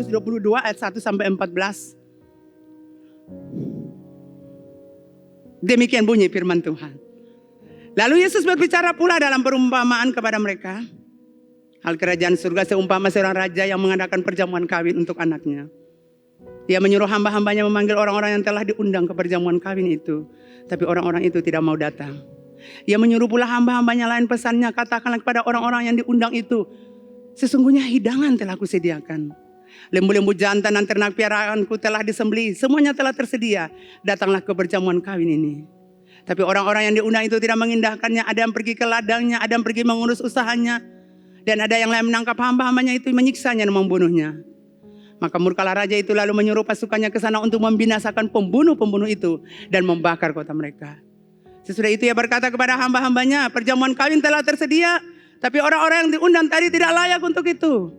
22 ayat 1 sampai 14. Demikian bunyi firman Tuhan. Lalu Yesus berbicara pula dalam perumpamaan kepada mereka. Hal kerajaan surga seumpama seorang raja yang mengadakan perjamuan kawin untuk anaknya. Ia menyuruh hamba-hambanya memanggil orang-orang yang telah diundang ke perjamuan kawin itu. Tapi orang-orang itu tidak mau datang. Ia menyuruh pula hamba-hambanya lain pesannya, katakanlah kepada orang-orang yang diundang itu, sesungguhnya hidangan telah kusediakan. Lembu-lembu jantan dan ternak piaraanku telah disembelih, semuanya telah tersedia. Datanglah ke perjamuan kawin ini. Tapi orang-orang yang diundang itu tidak mengindahkannya. Ada yang pergi ke ladangnya, ada yang pergi mengurus usahanya. Dan ada yang lain menangkap hamba-hambanya itu, menyiksanya dan membunuhnya. Maka murkalah raja itu lalu menyuruh pasukannya ke sana untuk membinasakan pembunuh-pembunuh itu dan membakar kota mereka. Sesudah itu ia berkata kepada hamba-hambanya, perjamuan kawin telah tersedia, tapi orang-orang yang diundang tadi tidak layak untuk itu.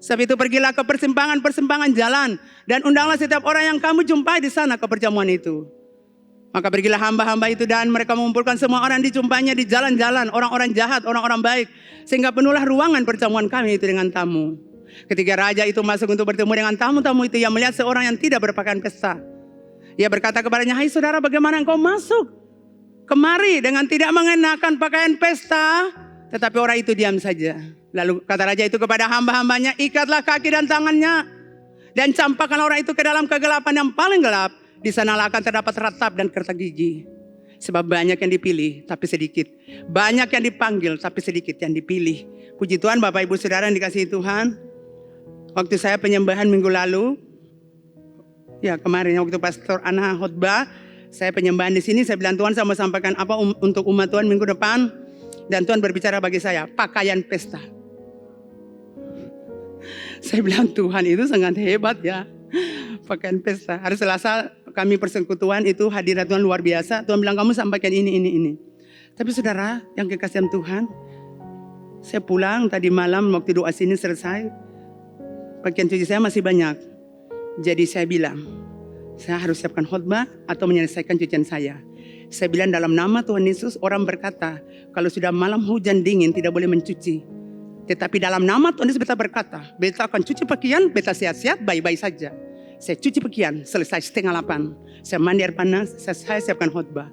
Sebab itu pergilah ke persimpangan-persimpangan jalan dan undanglah setiap orang yang kamu jumpai di sana ke perjamuan itu. Maka pergilah hamba-hamba itu dan mereka mengumpulkan semua orang yang dijumpainya di jalan-jalan, orang-orang jahat, orang-orang baik, sehingga penuhlah ruangan perjamuan kami itu dengan tamu. Ketika raja itu masuk untuk bertemu dengan tamu-tamu itu, ia melihat seorang yang tidak berpakaian pesta. Ia berkata kepadanya, hai saudara, bagaimana engkau masuk kemari dengan tidak mengenakan pakaian pesta? Tetapi orang itu diam saja. Lalu kata raja itu kepada hamba-hambanya, ikatlah kaki dan tangannya dan campakkan orang itu ke dalam kegelapan yang paling gelap. Di sanalah akan terdapat ratap dan kertak gigi. Sebab banyak yang dipilih tapi sedikit. Banyak yang dipanggil tapi sedikit yang dipilih. Puji Tuhan, Bapak Ibu Saudara yang dikasihi Tuhan. Waktu saya penyembahan minggu lalu, ya kemarin waktu Pastor Ana khotbah, saya penyembahan di sini, saya bilang Tuhan saya mau sampaikan apa untuk umat Tuhan minggu depan. Dan Tuhan berbicara bagi saya, pakaian pesta. Saya bilang Tuhan itu sangat hebat ya, pakaian pesta. Hari Selasa kami persekutuan itu hadirat Tuhan luar biasa. Tuhan bilang kamu sampaikan ini. Tapi saudara yang kekasihan Tuhan, saya pulang tadi malam waktu doa sini selesai, pakaian cuci saya masih banyak. Jadi saya bilang, saya harus siapkan khotbah atau menyelesaikan cucian saya. Saya bilang dalam nama Tuhan Yesus, orang berkata, kalau sudah malam hujan dingin tidak boleh mencuci. Tetapi dalam nama Tuhan Yesus beta berkata, beta akan cuci pakaian, beta sehat-sehat, baik-baik saja. Saya cuci pakaian, selesai 7:30. Saya mandi air panas, saya siapkan khotbah.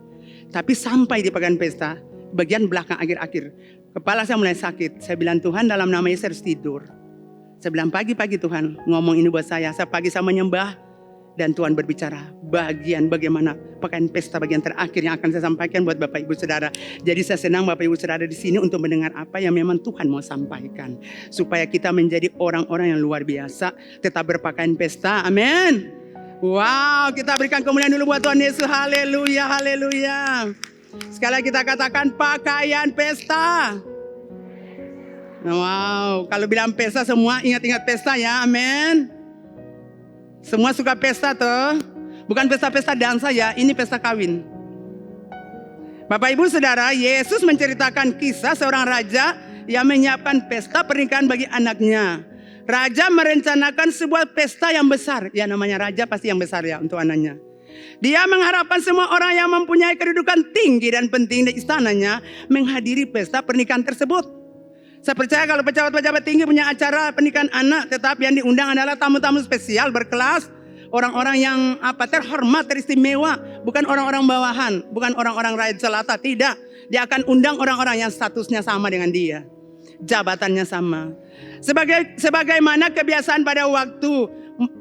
Tapi sampai di pakaian pesta, bagian belakang akhir-akhir, kepala saya mulai sakit. Saya bilang Tuhan dalam nama Yesus harus tidur. Saya bilang pagi-pagi Tuhan ngomong ini buat saya. Saya pagi saya menyembah. Dan Tuhan berbicara bagian bagaimana pakaian pesta bagian terakhir yang akan saya sampaikan buat Bapak Ibu Saudara. Jadi saya senang Bapak Ibu Saudara di sini untuk mendengar apa yang memang Tuhan mau sampaikan. Supaya kita menjadi orang-orang yang luar biasa. Tetap berpakaian pesta. Amin. Wow, kita berikan kemuliaan dulu buat Tuhan Yesus. Haleluya, haleluya. Sekali lagi kita katakan pakaian pesta. Wow, kalau bilang pesta semua ingat-ingat pesta ya. Amin. Semua suka pesta toh. Bukan pesta-pesta dansa ya, ini pesta kawin. Bapak Ibu Saudara, Yesus menceritakan kisah seorang raja yang menyiapkan pesta pernikahan bagi anaknya. Raja merencanakan sebuah pesta yang besar. Ya namanya raja pasti yang besar ya untuk anaknya. Dia mengharapkan semua orang yang mempunyai kedudukan tinggi dan penting di istananya menghadiri pesta pernikahan tersebut. Saya percaya kalau pejabat-pejabat tinggi punya acara pernikahan anak, tetapi yang diundang adalah tamu-tamu spesial berkelas, orang-orang yang terhormat, teristimewa, bukan orang-orang bawahan, bukan orang-orang rakyat jelata, tidak. Dia akan undang orang-orang yang statusnya sama dengan dia, jabatannya sama. Sebagaimana kebiasaan pada waktu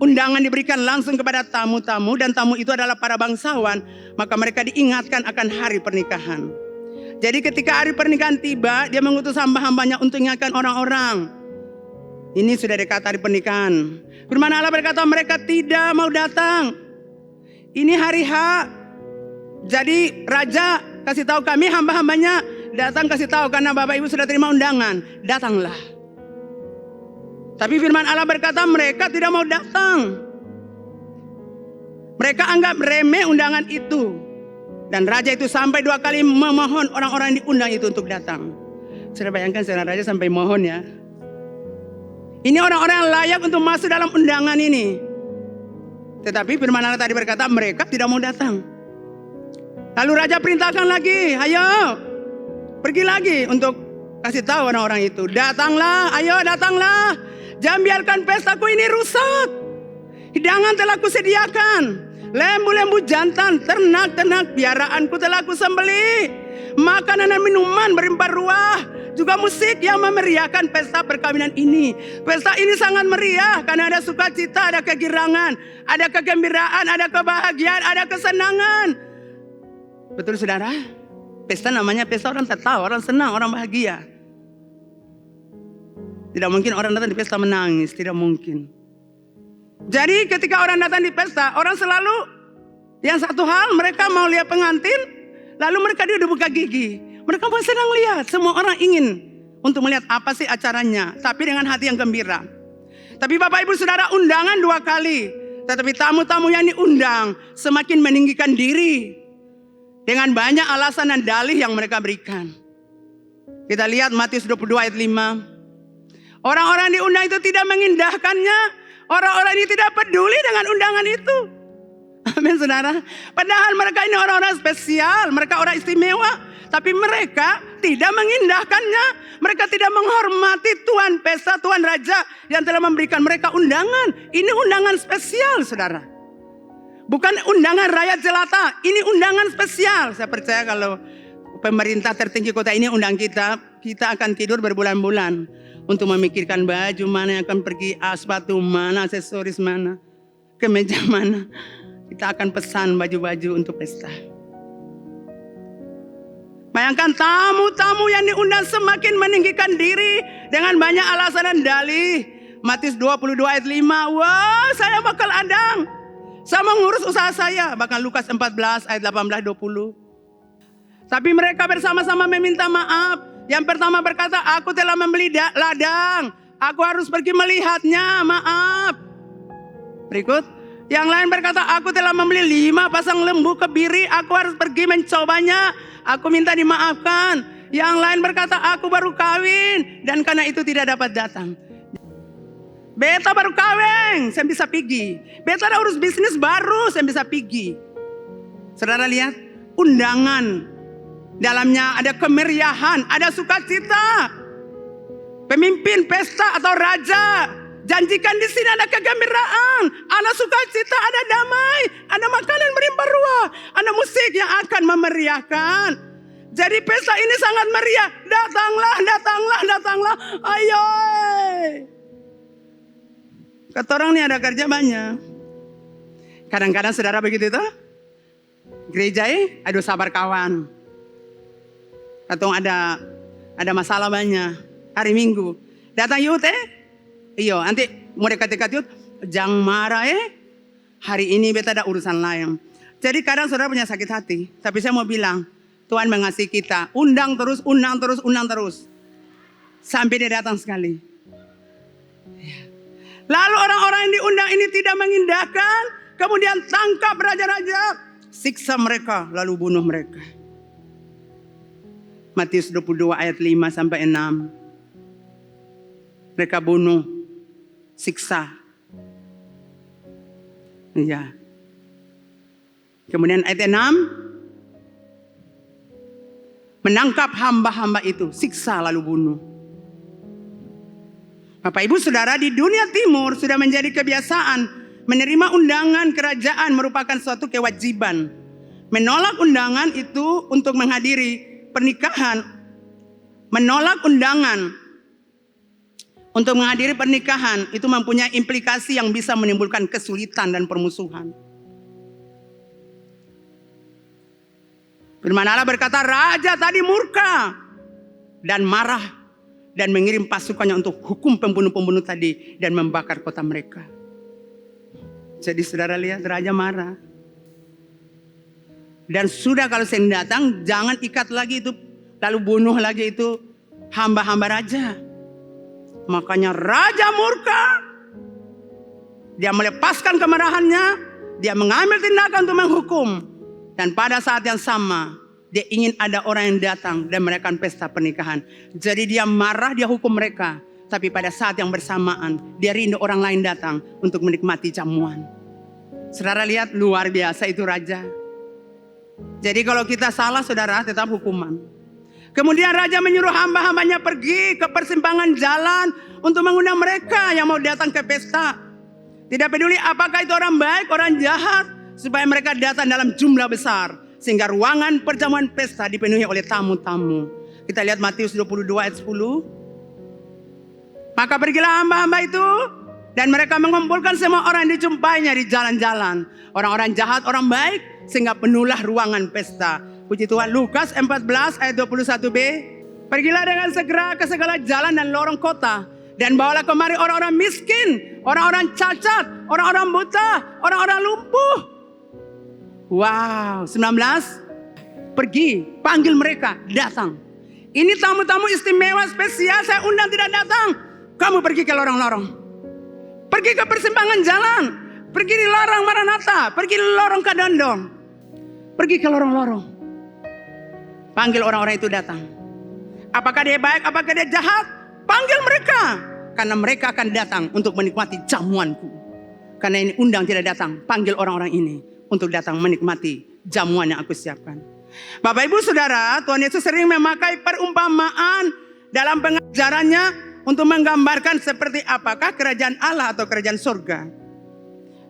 undangan diberikan langsung kepada tamu-tamu dan tamu itu adalah para bangsawan, maka mereka diingatkan akan hari pernikahan. Jadi ketika hari pernikahan tiba, dia mengutus hamba-hambanya untuk mengingatkan orang-orang. Ini sudah dekat hari pernikahan. Firman Allah berkata mereka tidak mau datang. Ini hari H. Jadi raja kasih tahu kami hamba-hambanya datang kasih tahu karena Bapak Ibu sudah terima undangan. Datanglah. Tapi firman Allah berkata mereka tidak mau datang. Mereka anggap remeh undangan itu. Dan raja itu sampai 2 kali memohon orang-orang yang diundang itu untuk datang. Sudah bayangkan seorang raja sampai mohon ya. Ini orang-orang yang layak untuk masuk dalam undangan ini. Tetapi firman Allah tadi berkata mereka tidak mau datang. Lalu raja perintahkan lagi, ayo pergi lagi untuk kasih tahu orang-orang itu. Datanglah, ayo datanglah. Jangan biarkan pestaku ini rusak. Hidangan telah kusediakan, lembu-lembu jantan, ternak-ternak piaraanku telah kusembelih. Makanan dan minuman berlimpah ruah, juga musik yang memeriahkan pesta perkawinan ini. Pesta ini sangat meriah karena ada sukacita, ada kegirangan, ada kegembiraan, ada kebahagiaan, ada kesenangan. Betul saudara? Pesta namanya pesta, orang tertawa, orang senang, orang bahagia. Tidak mungkin orang datang di pesta menangis, tidak mungkin. Jadi ketika orang datang di pesta, orang selalu yang satu hal, mereka mau lihat pengantin, lalu mereka dia udah buka gigi. Mereka pun senang lihat, semua orang ingin untuk melihat apa sih acaranya, tapi dengan hati yang gembira. Tapi Bapak Ibu Saudara, undangan 2 kali, tetapi tamu-tamu yang diundang semakin meninggikan diri dengan banyak alasan dan dalih yang mereka berikan. Kita lihat Matius 22 ayat 5. Orang-orang diundang itu tidak mengindahkannya. Orang-orang ini tidak peduli dengan undangan itu. Amin saudara. Padahal mereka ini orang-orang spesial. Mereka orang istimewa. Tapi mereka tidak mengindahkannya. Mereka tidak menghormati Tuhan pesta, Tuhan Raja yang telah memberikan mereka undangan. Ini undangan spesial saudara. Bukan undangan rakyat jelata. Ini undangan spesial. Saya percaya kalau pemerintah tertinggi kota ini undang kita, kita akan tidur berbulan-bulan untuk memikirkan baju mana yang akan pergi, sepatu mana, aksesoris mana, kemeja mana. Kita akan pesan baju-baju untuk pesta. Bayangkan tamu-tamu yang diundang semakin meninggikan diri dengan banyak alasan dan dalih. Matius 22 ayat 5. Wah, saya bakal adang. Saya mengurus usaha saya. Bahkan Lukas 14 ayat 18-20. Tapi mereka bersama-sama meminta maaf. Yang pertama berkata, aku telah membeli ladang. Aku harus pergi melihatnya, maaf. Berikut. Yang lain berkata, aku telah membeli 5 pasang lembu kebiri. Aku harus pergi mencobanya. Aku minta dimaafkan. Yang lain berkata, aku baru kawin. Dan karena itu tidak dapat datang. Beta baru kawin, saya bisa pergi. Beta ada urus bisnis baru, saya bisa pergi. Saudara lihat, undangan. Dalamnya ada kemeriahan, ada sukacita. Pemimpin pesta atau raja janjikan di sini ada kegembiraan, ada sukacita, ada damai, ada makanan berlimpah ruah, ada musik yang akan memeriahkan. Jadi pesta ini sangat meriah. Datanglah, datanglah, datanglah. Ayo. Kata orang ini ada kerja banyak. Kadang-kadang saudara begitu itu. Gereja aduh sabar kawan. Atau ada masalah banyak. Hari Minggu. Datang yuk iyo nanti mau dekat-dekat yuk. Jangan marah hari ini beta ada urusan lain. Jadi kadang saudara punya sakit hati. Tapi saya mau bilang. Tuhan mengasihi kita. Undang terus, undang terus, undang terus. Sampai dia datang sekali. Lalu orang-orang yang diundang ini tidak mengindahkan. Kemudian tangkap raja-raja. Siksa mereka lalu bunuh mereka. Matius 22 ayat 5-6. Mereka bunuh. Siksa. Ya. Kemudian ayat 6. Menangkap hamba-hamba itu. Siksa lalu bunuh. Bapak Ibu Saudara, di dunia timur sudah menjadi kebiasaan menerima undangan kerajaan merupakan suatu kewajiban. Menolak undangan itu untuk menghadiri pernikahan. Menolak undangan untuk menghadiri pernikahan itu mempunyai implikasi yang bisa menimbulkan kesulitan dan permusuhan. Firman Allah berkata, raja tadi murka dan marah dan mengirim pasukannya untuk hukum pembunuh-pembunuh tadi dan membakar kota mereka. Jadi saudara lihat, raja marah. Dan sudah kalau saya datang, jangan ikat lagi itu, lalu bunuh lagi itu hamba-hamba raja. Makanya raja murka. Dia melepaskan kemarahannya, dia mengambil tindakan untuk menghukum. Dan pada saat yang sama, dia ingin ada orang yang datang dan merayakan pesta pernikahan. Jadi dia marah, dia hukum mereka. Tapi pada saat yang bersamaan, dia rindu orang lain datang untuk menikmati jamuan. Saudara lihat, luar biasa itu raja. Jadi kalau kita salah saudara, tetap hukuman. Kemudian raja menyuruh hamba-hambanya pergi ke persimpangan jalan untuk mengundang mereka yang mau datang ke pesta. Tidak peduli apakah itu orang baik, orang jahat, supaya mereka datang dalam jumlah besar. Sehingga ruangan perjamuan pesta dipenuhi oleh tamu-tamu. Kita lihat Matius 22 ayat 10. Maka pergilah hamba-hamba itu dan mereka mengumpulkan semua orang yang dijumpainya di jalan-jalan. Orang-orang jahat, orang baik, sehingga penuhlah ruangan pesta. Puji Tuhan. Lukas 14 ayat 21b. Pergilah dengan segera ke segala jalan dan lorong kota. Dan bawalah kemari orang-orang miskin, orang-orang cacat, orang-orang buta, orang-orang lumpuh. Wow. 19. Pergi, panggil mereka, datang. Ini tamu-tamu istimewa spesial, saya undang tidak datang. Kamu pergi ke lorong-lorong. Pergi ke persimpangan jalan. Pergi di lorong Maranatha. Pergi di lorong Kadondong. Pergi ke lorong-lorong. Panggil orang-orang itu datang. Apakah dia baik, apakah dia jahat? Panggil mereka. Karena mereka akan datang untuk menikmati jamuanku. Karena ini undang tidak datang. Panggil orang-orang ini untuk datang menikmati jamuan yang aku siapkan. Bapak Ibu Saudara, Tuhan Yesus sering memakai perumpamaan dalam pengajarannya untuk menggambarkan seperti apakah kerajaan Allah atau kerajaan surga.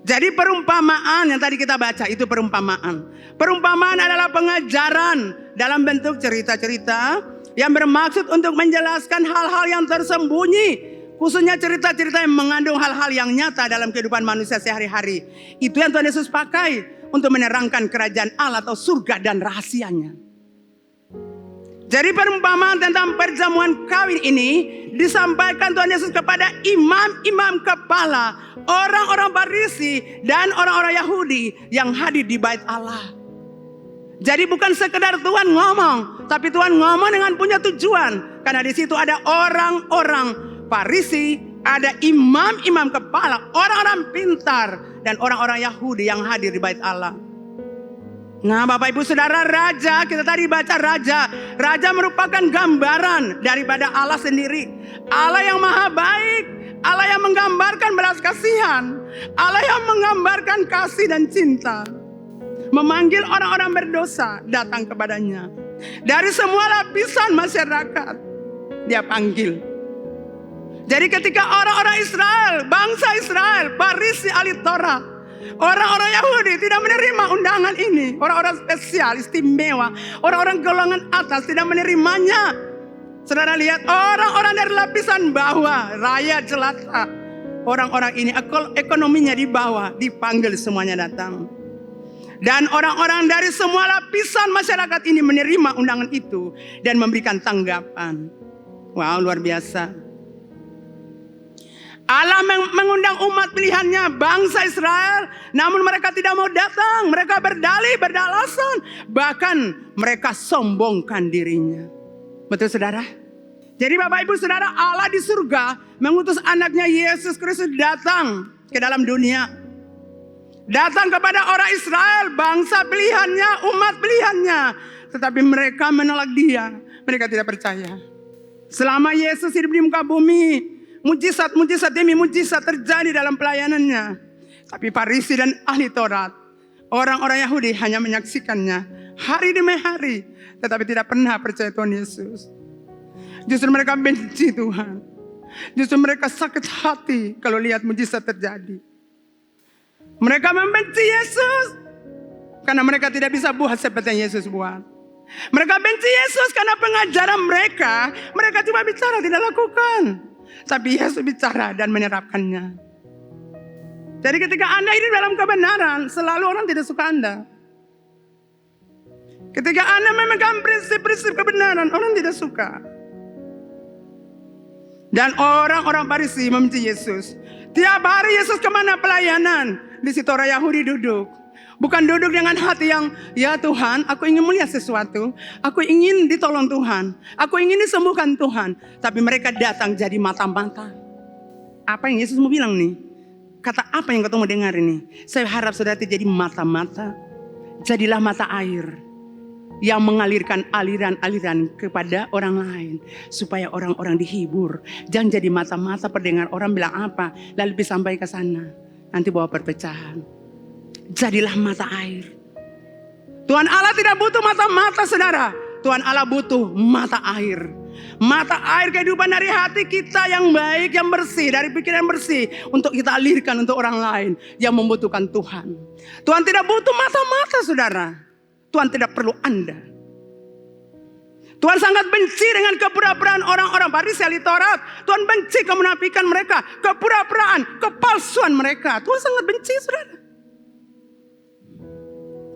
Jadi perumpamaan yang tadi kita baca itu perumpamaan. Perumpamaan adalah pengajaran dalam bentuk cerita-cerita yang bermaksud untuk menjelaskan hal-hal yang tersembunyi. Khususnya cerita-cerita yang mengandung hal-hal yang nyata dalam kehidupan manusia sehari-hari. Itu yang Tuhan Yesus pakai untuk menerangkan kerajaan Allah atau surga dan rahasianya. Jadi perumpamaan tentang perjamuan kawin ini disampaikan Tuhan Yesus kepada imam-imam kepala, orang-orang Farisi dan orang-orang Yahudi yang hadir di bait Allah. Jadi bukan sekedar Tuhan ngomong, tapi Tuhan ngomong dengan punya tujuan. Karena di situ ada orang-orang Farisi, ada imam-imam kepala, orang-orang pintar dan orang-orang Yahudi yang hadir di bait Allah. Nah Bapak Ibu Saudara, raja, kita tadi baca raja. Raja merupakan gambaran daripada Allah sendiri. Allah yang maha baik, Allah yang menggambarkan belas kasihan, Allah yang menggambarkan kasih dan cinta. Memanggil orang-orang berdosa datang kepadanya. Dari semua lapisan masyarakat dia panggil. Jadi ketika orang-orang Israel, bangsa Israel, Farisi ahli Taurat, orang-orang Yahudi tidak menerima undangan ini. Orang-orang spesial, istimewa, orang-orang golongan atas tidak menerimanya. Saudara lihat orang-orang dari lapisan bawah, rakyat jelata. Orang-orang ini ekonominya di bawah, dipanggil semuanya datang. Dan orang-orang dari semua lapisan masyarakat ini menerima undangan itu dan memberikan tanggapan. Wow, luar biasa. Allah mengundang umat pilihannya, bangsa Israel, namun mereka tidak mau datang. Mereka berdalih, berdalasan, bahkan mereka sombongkan dirinya. Betul saudara? Jadi Bapak Ibu Saudara, Allah di surga mengutus anaknya Yesus Kristus datang ke dalam dunia. Datang kepada orang Israel, bangsa pilihannya, umat pilihannya. Tetapi mereka menolak dia, mereka tidak percaya. Selama Yesus hidup di muka bumi, mujizat-mujizat demi mujizat terjadi dalam pelayanannya. Tapi Farisi dan ahli Taurat, orang-orang Yahudi hanya menyaksikannya hari demi hari, tetapi tidak pernah percaya Tuhan Yesus. Justru mereka benci Tuhan. Justru mereka sakit hati kalau lihat mujizat terjadi. Mereka membenci Yesus karena mereka tidak bisa buat seperti yang Yesus buat. Mereka benci Yesus karena pengajaran mereka cuma bicara tidak lakukan. Tapi Yesus bicara dan menerapkannya. Jadi ketika Anda hidup dalam kebenaran, selalu orang tidak suka Anda. Ketika Anda memegang prinsip-prinsip kebenaran, orang tidak suka. Dan orang-orang Farisi membenci Yesus. Tiap hari Yesus kemana pelayanan, di situ orang Yahudi duduk. Bukan duduk dengan hati yang, ya Tuhan, aku ingin melihat sesuatu. Aku ingin ditolong Tuhan. Aku ingin disembuhkan Tuhan. Tapi mereka datang jadi mata-mata. Apa yang Yesus mau bilang nih? Kata apa yang kau mau dengar ini? Saya harap saudara jadi mata-mata. Jadilah mata air yang mengalirkan aliran-aliran kepada orang lain. Supaya orang-orang dihibur. Jangan jadi mata-mata pendengar orang bilang apa. Lalu sampai ke sana. Nanti bawa perpecahan. Jadilah mata air. Tuhan Allah tidak butuh mata-mata saudara. Tuhan Allah butuh mata air. Mata air kehidupan dari hati kita yang baik, yang bersih, dari pikiran bersih, untuk kita alirkan untuk orang lain yang membutuhkan Tuhan. Tuhan tidak butuh mata-mata, saudara. Tuhan tidak perlu Anda. Tuhan sangat benci dengan kepura-puraan orang-orang Farisi ahli Taurat. Tuhan benci kemunafikan mereka, kepura-puraan, kepalsuan mereka. Tuhan sangat benci, saudara.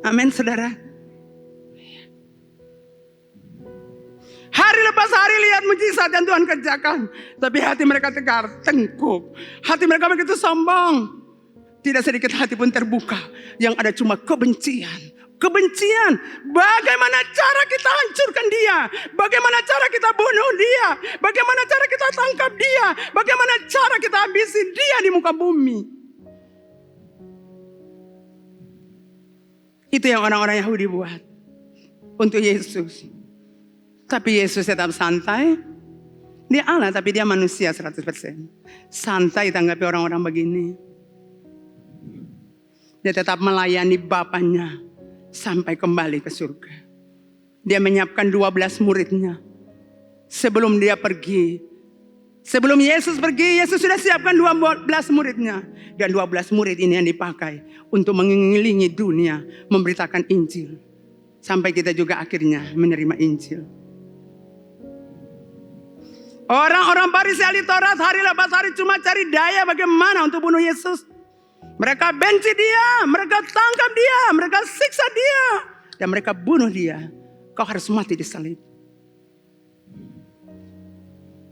Amin, saudara. Hari lepas hari lihat mujizat yang Tuhan kerjakan, tapi hati mereka tegar, tengkuk. Hati mereka begitu sombong. Tidak sedikit hati pun terbuka. Yang ada cuma kebencian. Kebencian. Bagaimana cara kita hancurkan dia? Bagaimana cara kita bunuh dia? Bagaimana cara kita tangkap dia? Bagaimana cara kita habisin dia di muka bumi? Itu yang orang-orang Yahudi buat untuk Yesus. Tapi Yesus tetap santai. Dia Allah tapi dia manusia 100%. Santai tanggapi orang-orang begini. Dia tetap melayani Bapanya sampai kembali ke surga. Dia menyiapkan 12 muridnya. Sebelum dia pergi. Sebelum Yesus pergi, Yesus sudah siapkan 12 muridnya. Dan 12 murid ini yang dipakai untuk mengelilingi dunia, memberitakan Injil. Sampai kita juga akhirnya menerima Injil. Orang-orang Farisi ahli Taurat hari lepas hari cuma cari daya bagaimana untuk bunuh Yesus. Mereka benci dia, mereka tangkap dia, mereka siksa dia, dan mereka bunuh dia. Kau harus mati disalib.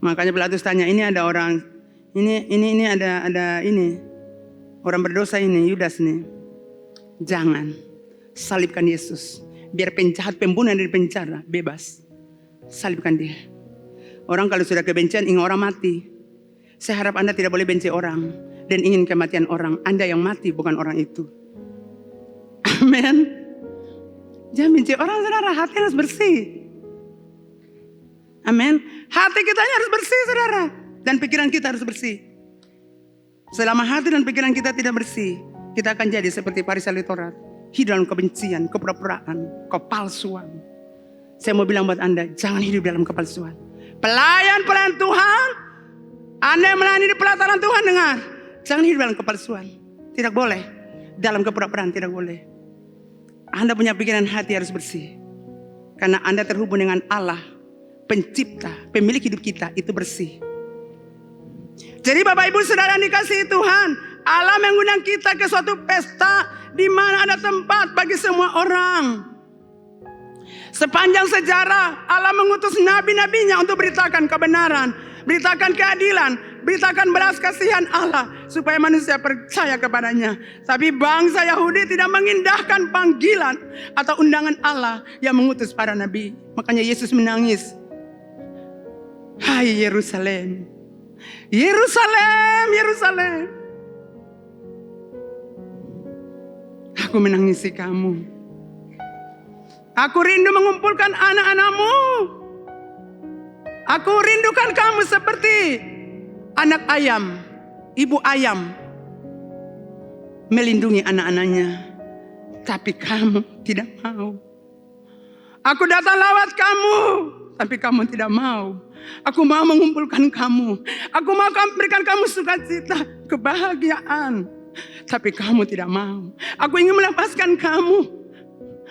Makanya Pilatus tanya, ini ada orang, ini ada ini orang berdosa ini, Yudas nih. Jangan salibkan Yesus, biar penjahat pembunuh yang di penjara bebas. Salibkan dia. Orang kalau sudah kebencian ingin orang mati. Saya harap Anda tidak boleh benci orang dan ingin kematian orang. Anda yang mati bukan orang itu. Amin. Jangan benci orang, saudara. Hati harus bersih. Amin. Hati kita harus bersih, saudara. Dan pikiran kita harus bersih. Selama hati dan pikiran kita tidak bersih, kita akan jadi seperti Farisi ahli Taurat. Hidup dalam kebencian, kepura-puraan, kepalsuan. Saya mau bilang buat Anda, jangan hidup dalam kepalsuan. Pelayan-pelayan Tuhan, Anda yang melayani di pelataran Tuhan, dengar. Jangan hidup dalam kepalsuan. Tidak boleh. Dalam kepura-puraan tidak boleh. Anda punya pikiran hati harus bersih. Karena Anda terhubung dengan Allah, pencipta, pemilik hidup kita, itu bersih. Jadi Bapak Ibu Saudara yang dikasihi Tuhan, Allah mengundang kita ke suatu pesta di mana ada tempat bagi semua orang. Sepanjang sejarah Allah mengutus nabi-nabinya untuk beritakan kebenaran, beritakan keadilan, beritakan belas kasihan Allah supaya manusia percaya kepadanya. Tapi bangsa Yahudi tidak mengindahkan panggilan atau undangan Allah yang mengutus para nabi. Makanya Yesus menangis. Hai Yerusalem, Yerusalem, Yerusalem, aku menangisi kamu. Aku rindu mengumpulkan anak-anakmu. Aku rindukan kamu seperti anak ayam, ibu ayam melindungi anak-anaknya. Tapi kamu tidak mau. Aku datang lawat kamu, tapi kamu tidak mau. Aku mau mengumpulkan kamu. Aku mau berikan kamu sukacita, kebahagiaan. Tapi kamu tidak mau. Aku ingin melepaskan kamu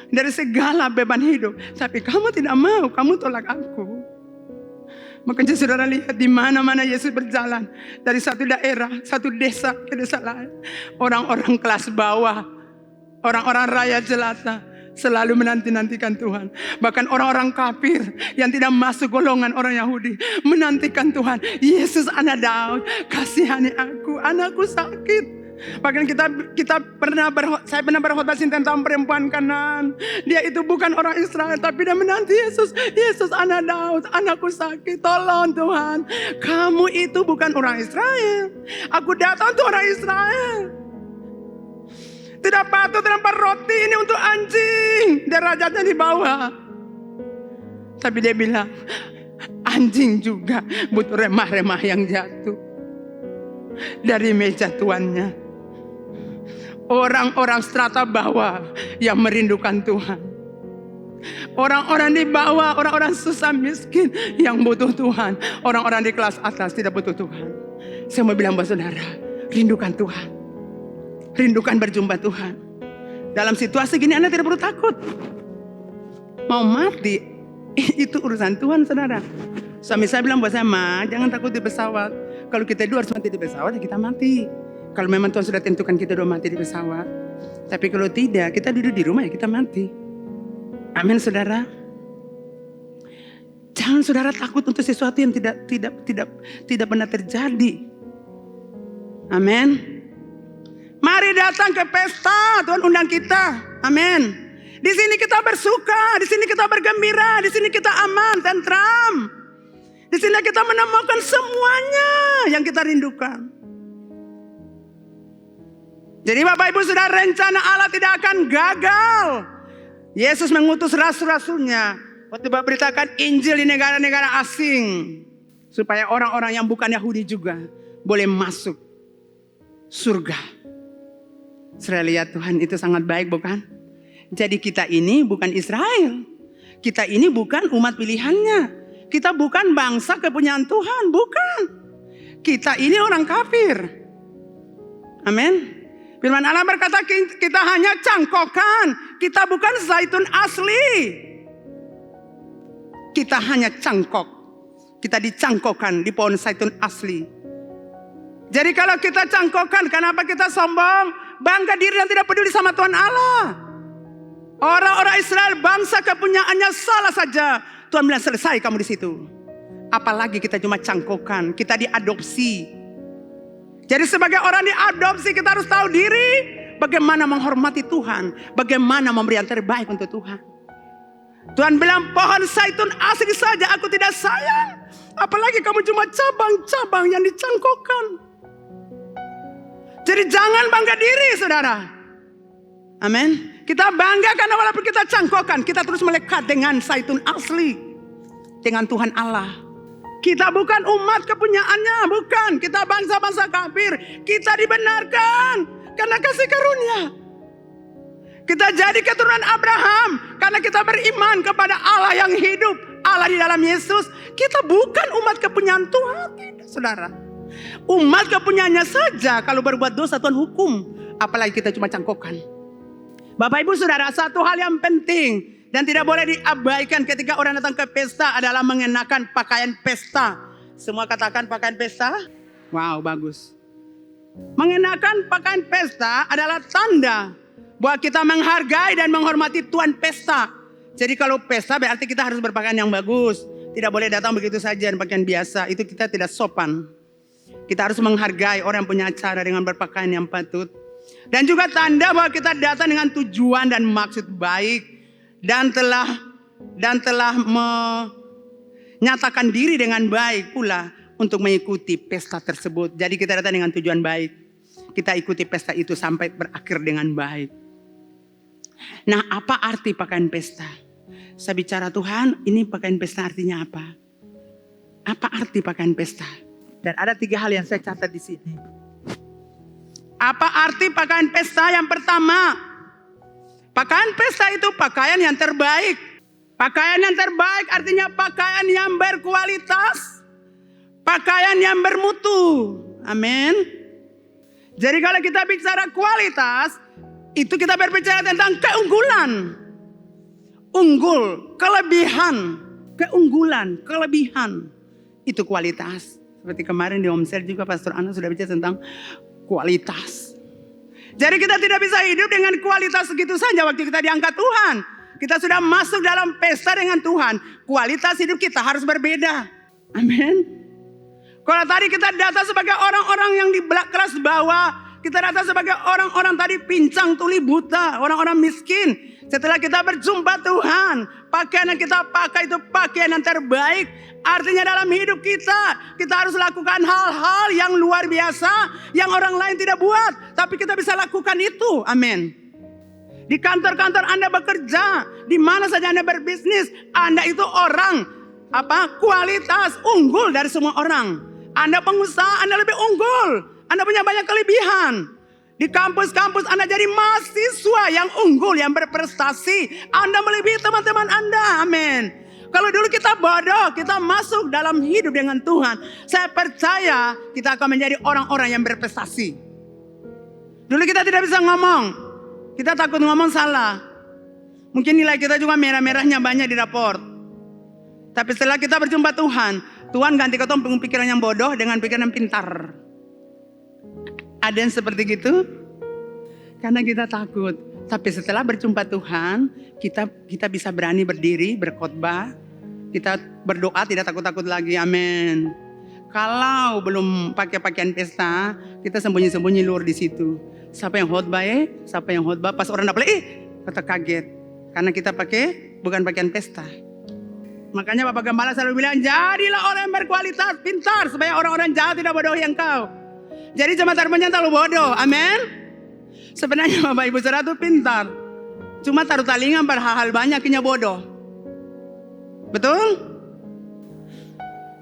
dari segala beban hidup. Tapi kamu tidak mau, kamu tolak aku. Makanya saudara lihat di mana-mana Yesus berjalan. Dari satu daerah, satu desa ke desa lain. Orang-orang kelas bawah, orang-orang rakyat jelata selalu menanti-nantikan Tuhan. Bahkan orang-orang kafir yang tidak masuk golongan orang Yahudi menantikan Tuhan. Yesus anak Daud, kasihani aku, anakku sakit. Bahkan saya pernah berkhotbah tentang perempuan Kanaan. Dia itu bukan orang Israel, tapi dia menanti Yesus. Yesus anak Daud, anakku sakit, tolong Tuhan. Kamu itu bukan orang Israel. Aku datang untuk orang Israel. Tidak patut lempar roti ini untuk anjing. Derajatnya di bawah. Tapi dia bilang, anjing juga butuh remah-remah yang jatuh dari meja tuannya. Orang-orang strata bawah yang merindukan Tuhan. Orang-orang di bawah, orang-orang susah miskin yang butuh Tuhan. Orang-orang di kelas atas tidak butuh Tuhan. Saya mau bilang buat saudara, rindukan Tuhan. Rindukan berjumpa Tuhan. Dalam situasi gini Anda tidak perlu takut. Mau mati, itu urusan Tuhan saudara. Suami saya bilang buat saya, Ma, jangan takut di pesawat. Kalau kita harus mati di pesawat, ya kita mati. Kalau memang Tuhan sudah tentukan kita udah mati di pesawat. Tapi kalau tidak, kita duduk di rumah ya kita mati. Amin saudara. Jangan saudara takut untuk sesuatu yang tidak pernah terjadi. Amin. Mari datang ke pesta, Tuhan undang kita. Amin. Di sini kita bersuka, di sini kita bergembira, di sini kita aman, tentram. Di sini kita menemukan semuanya yang kita rindukan. Jadi Bapak Ibu Saudara, rencana Allah tidak akan gagal. Yesus mengutus rasul-rasulnya untuk memberitakan Injil di negara-negara asing. Supaya orang-orang yang bukan Yahudi juga boleh masuk surga. Saya lihat Tuhan itu sangat baik bukan? Jadi kita ini bukan Israel. Kita ini bukan umat pilihannya. Kita bukan bangsa kepunyaan Tuhan. Bukan. Kita ini orang kafir. Amin. Firman Allah berkata kita hanya cangkokan. Kita bukan zaitun asli. Kita hanya cangkok. Kita dicangkokkan di pohon zaitun asli. Jadi kalau kita cangkokan, kenapa kita sombong? Bangga diri dan tidak peduli sama Tuhan Allah. Orang-orang Israel bangsa kepunyaannya salah saja. Tuhan bilang selesai kamu di situ. Apalagi kita cuma cangkokan, kita diadopsi. Jadi sebagai orang diadopsi kita harus tahu diri. Bagaimana menghormati Tuhan. Bagaimana memberi yang terbaik untuk Tuhan. Tuhan bilang pohon zaitun asli saja aku tidak sayang. Apalagi kamu cuma cabang-cabang yang dicangkokkan. Jadi jangan bangga diri saudara. Amin. Kita bangga karena walaupun kita cangkokkan, kita terus melekat dengan zaitun asli. Dengan Tuhan Allah. Kita bukan umat kepunyaannya, bukan. Kita bangsa-bangsa kafir. Kita dibenarkan karena kasih karunia. Kita jadi keturunan Abraham karena kita beriman kepada Allah yang hidup. Allah di dalam Yesus. Kita bukan umat kepunyaan Tuhan, tidak, saudara. Umat kepunyaannya saja kalau berbuat dosa Tuhan hukum. Apalagi kita cuma cangkokan. Bapak Ibu Saudara, satu hal yang penting dan tidak boleh diabaikan ketika orang datang ke pesta adalah mengenakan pakaian pesta. Semua katakan pakaian pesta. Wow, bagus. Mengenakan pakaian pesta adalah tanda bahwa kita menghargai dan menghormati tuan pesta. Jadi kalau pesta berarti kita harus berpakaian yang bagus. Tidak boleh datang begitu saja dengan pakaian biasa. Itu kita tidak sopan. Kita harus menghargai orang yang punya acara dengan berpakaian yang patut. Dan juga tanda bahwa kita datang dengan tujuan dan maksud baik. Dan telah menyatakan diri dengan baik pula untuk mengikuti pesta tersebut. Jadi kita datang dengan tujuan baik. Kita ikuti pesta itu sampai berakhir dengan baik. Nah, apa arti pakaian pesta? Saya bicara Tuhan, ini pakaian pesta artinya apa? Apa arti pakaian pesta? Dan ada 3 hal yang saya catat di sini. Apa arti pakaian pesta? Yang pertama, pakaian pesta itu pakaian yang terbaik. Pakaian yang terbaik artinya pakaian yang berkualitas. Pakaian yang bermutu. Amin. Jadi kalau kita bicara kualitas, itu kita berbicara tentang keunggulan. Unggul, kelebihan. Keunggulan, kelebihan. Itu kualitas. Seperti kemarin di Omsel juga Pastor Ana sudah bicara tentang kualitas. Jadi kita tidak bisa hidup dengan kualitas segitu saja waktu kita diangkat Tuhan. Kita sudah masuk dalam pesta dengan Tuhan. Kualitas hidup kita harus berbeda. Amin. Kalau tadi kita datang sebagai orang-orang yang di kelas bawah. Kita datang sebagai orang-orang tadi pincang, tuli, buta. Orang-orang miskin. Setelah kita berjumpa Tuhan. Pakaian yang kita pakai itu pakaian yang terbaik. Artinya dalam hidup kita harus lakukan hal-hal yang luar biasa. Yang orang lain tidak buat. Tapi kita bisa lakukan itu. Amin. Di kantor-kantor Anda bekerja. Di mana saja Anda berbisnis. Anda itu orang. Kualitas unggul dari semua orang. Anda pengusaha, Anda lebih unggul. Anda punya banyak kelebihan. Di kampus-kampus Anda jadi mahasiswa yang unggul, yang berprestasi. Anda melebihi teman-teman Anda. Amin. Kalau dulu kita bodoh, kita masuk dalam hidup dengan Tuhan. Saya percaya kita akan menjadi orang-orang yang berprestasi. Dulu kita tidak bisa ngomong. Kita takut ngomong salah. Mungkin nilai kita juga merah-merahnya banyak di raport. Tapi setelah kita berjumpa Tuhan, Tuhan ganti ketong pikiran yang bodoh dengan pikiran yang pintar. Ada yang seperti gitu? Karena kita takut. Tapi setelah berjumpa Tuhan, kita bisa berani berdiri, berkhotbah. Kita berdoa tidak takut-takut lagi. Amin. Kalau belum pakai pakaian pesta, kita sembunyi-sembunyi luar di situ. Siapa yang khotbah siapa yang khotbah? Pas orang dapat, kata kaget. Karena kita pakai bukan pakaian pesta. Makanya Bapak Gembala selalu bilang, jadilah orang yang berkualitas, pintar, supaya orang-orang jahat tidak bodohi engkau. Jadi jemaat terpencil terlalu bodoh, amin. Sebenarnya Bapak Ibu Saudara itu pintar. Cuma taruh talingan pada hal-hal banyaknya bodoh. Betul?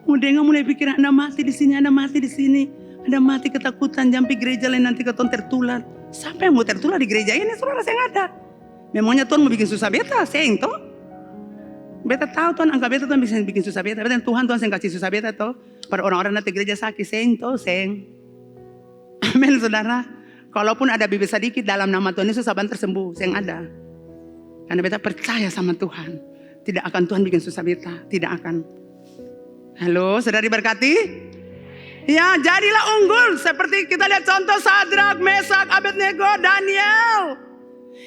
Udah mulai pikir Anda mati di sini, Anda mati di sini. Anda mati ketakutan, jampi gereja lain nanti keton tertular. Siapa yang mau tertular di gereja ini? Saudara saya nggak ada. Memangnya Tuhan mau bikin susah beta, sayang toh? Beta tahu Tuhan, angka beta Tuhan bisa bikin susah beta. Beta Tuhan yang kasih susah beta toh. Pada orang-orang nanti gereja sakit, sayang toh, sayang. Amin saudara. Kalaupun ada bibit sedikit dalam nama Tuhan Yesus saban tersembuh. Yang ada. Karena beta percaya sama Tuhan. Tidak akan Tuhan bikin susah beta. Tidak akan. Halo saudara diberkati. Ya jadilah unggul. Seperti kita lihat contoh Sadrak, Mesak, Abednego, Daniel.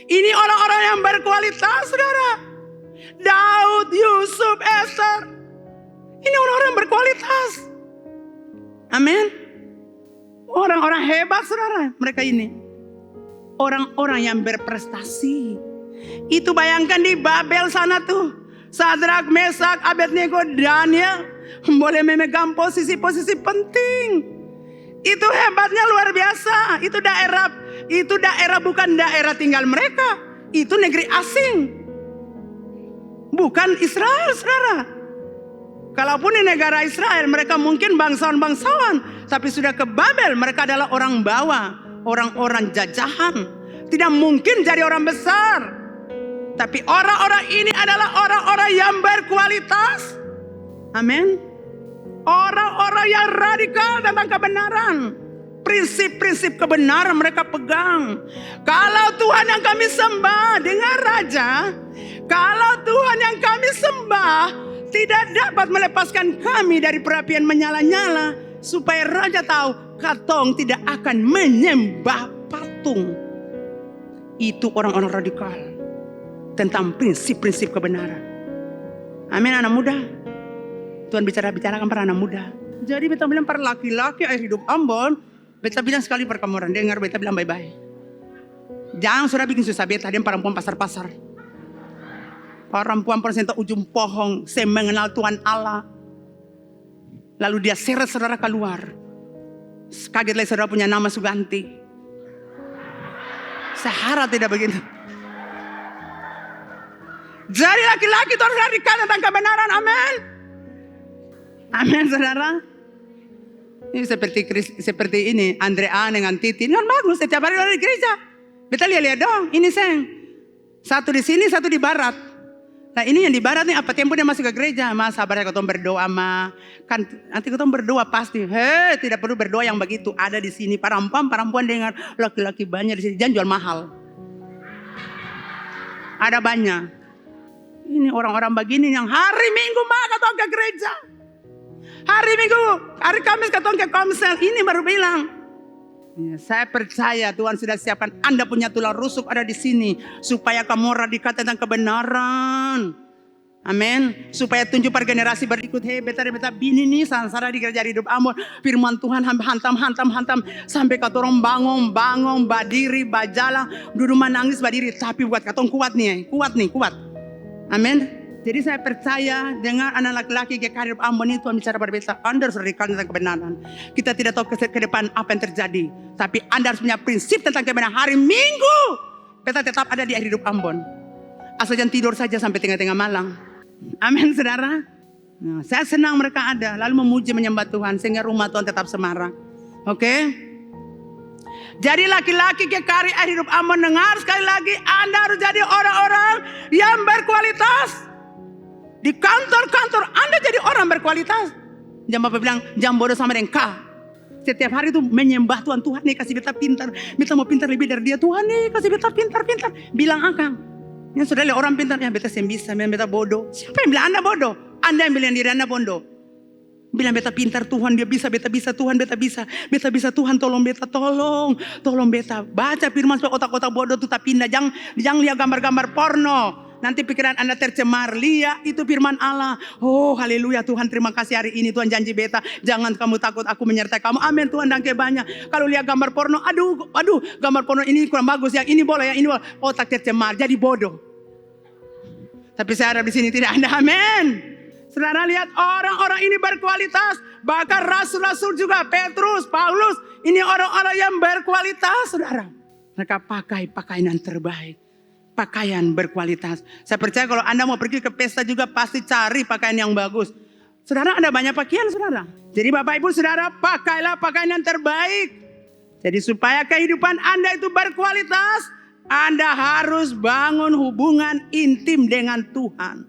Ini orang-orang yang berkualitas saudara. Daud, Yusuf, Esther. Ini orang-orang berkualitas. Amin. Orang-orang hebat saudara, mereka ini. Orang-orang yang berprestasi. Itu bayangkan di Babel sana tuh. Sadrak, Mesak, Abednego, Daniel. Boleh memegang posisi-posisi penting. Itu hebatnya luar biasa. Itu daerah bukan daerah tinggal mereka. Itu negeri asing. Bukan Israel saudara. Kalaupun di negara Israel mereka mungkin bangsawan-bangsawan. Tapi sudah ke Babel mereka adalah orang bawah. Orang-orang jajahan. Tidak mungkin jadi orang besar. Tapi orang-orang ini adalah orang-orang yang berkualitas. Amin. Orang-orang yang radikal tentang kebenaran. Prinsip-prinsip kebenaran mereka pegang. Kalau Tuhan yang kami sembah, dengar Raja. Kalau Tuhan yang kami sembah tidak dapat melepaskan kami dari perapian menyala-nyala, supaya Raja tahu katong tidak akan menyembah patung. Itu orang-orang radikal tentang prinsip-prinsip kebenaran. Amin anak muda. Tuhan bicarakan para anak muda. Jadi beta bilang para laki-laki air hidup Ambon, beta bilang sekali perkamuran, dengar beta bilang bye-bye. Jangan sudah bikin susah beta, dia perempuan pasar-pasar. Perempuan persenta ujung pohong, saya mengenal Tuhan Allah. Lalu dia seret saudara keluar. Kaget lagi saudara punya nama Suganti. Saya harap tidak begitu. Jadi laki-laki itu harus radikal tentang kebenaran, amin. Amin saudara. Ini seperti ini, Andrea dengan Titi. Ini kan bagus, setiap hari dari gereja. Kita lihat dong, ini seng. Satu di sini, satu di barat. Nah ini yang di barat nih, apa tempo dia masuk ke gereja. Mas sabarnya ketong berdoa mah. Kan nanti ketong berdoa pasti. Tidak perlu berdoa yang begitu. Ada di sini perempuan dengar. Laki-laki banyak di sini, jangan jual mahal. Ada banyak. Ini orang-orang begini yang hari Minggu mah ketong ke gereja. Hari Minggu, hari Kamis ketong ke komsel. Ini baru bilang. Ya, saya percaya Tuhan sudah siapkan Anda punya tulang rusuk ada di sini. Supaya kamu radikal tentang kebenaran. Amin. Supaya tunjuk para generasi berikut. Beta bini nih sansara di gereja hidup Ambon. Firman Tuhan hantam. Sampai katorong bangun, berdiri, berjalan. Duduk menangis, berdiri. Tapi buat katong kuat nih. Kuat. Amin. Jadi saya percaya dengan anak laki-laki GKI Ambon ini Tuhan bicara berbeda. Anda harus radikal tentang kebenaran. Kita tidak tahu ke depan apa yang terjadi. Tapi Anda harus punya prinsip tentang kebenaran. Hari Minggu kita tetap ada di hidup Ambon. Asal jangan tidur saja sampai tengah-tengah malam. Amin saudara. Nah, saya senang mereka ada. Lalu memuji menyembah Tuhan. Sehingga rumah Tuhan tetap semarak. Oke. Jadi laki-laki kekari air hidup aman, dengar sekali lagi, Anda harus jadi orang-orang yang berkualitas. Di kantor-kantor Anda jadi orang berkualitas. Jangan Bapak bilang, jangan bodoh sama dengan setiap hari itu menyembah Tuhan. Tuhan nih kasih beta pintar. Beta mau pintar lebih dari dia. Tuhan nih kasih beta pintar-pintar. Bilang akang. Yang sudah lihat orang pintar. Ya beta yang bisa, beta bodoh. Siapa yang bilang Anda bodoh? Anda yang bilang diri Anda bodoh. Bilang beta pintar, Tuhan dia bisa, beta bisa, Tuhan beta bisa. Beta bisa, Tuhan tolong beta, tolong beta. Baca firman supaya otak-otak bodoh itu tak pindah. Jangan lihat gambar-gambar porno. Nanti pikiran Anda tercemar. Lihat itu firman Allah. Oh haleluya, Tuhan terima kasih hari ini Tuhan janji beta. Jangan kamu takut, aku menyertai kamu. Amin Tuhan, dan banyak. Kalau lihat gambar porno, aduh gambar porno ini kurang bagus. Yang ini boleh, yang ini boleh. Otak tercemar, jadi bodoh. Tapi saya harap di sini tidak ada. Amin. Saudara lihat orang-orang ini berkualitas. Bahkan rasul-rasul juga, Petrus, Paulus. Ini orang-orang yang berkualitas, saudara. Mereka pakai pakaian yang terbaik. Pakaian berkualitas. Saya percaya kalau Anda mau pergi ke pesta juga pasti cari pakaian yang bagus. Saudara, ada banyak pakaian, saudara. Jadi Bapak Ibu Saudara, pakailah pakaian yang terbaik. Jadi supaya kehidupan Anda itu berkualitas, Anda harus bangun hubungan intim dengan Tuhan.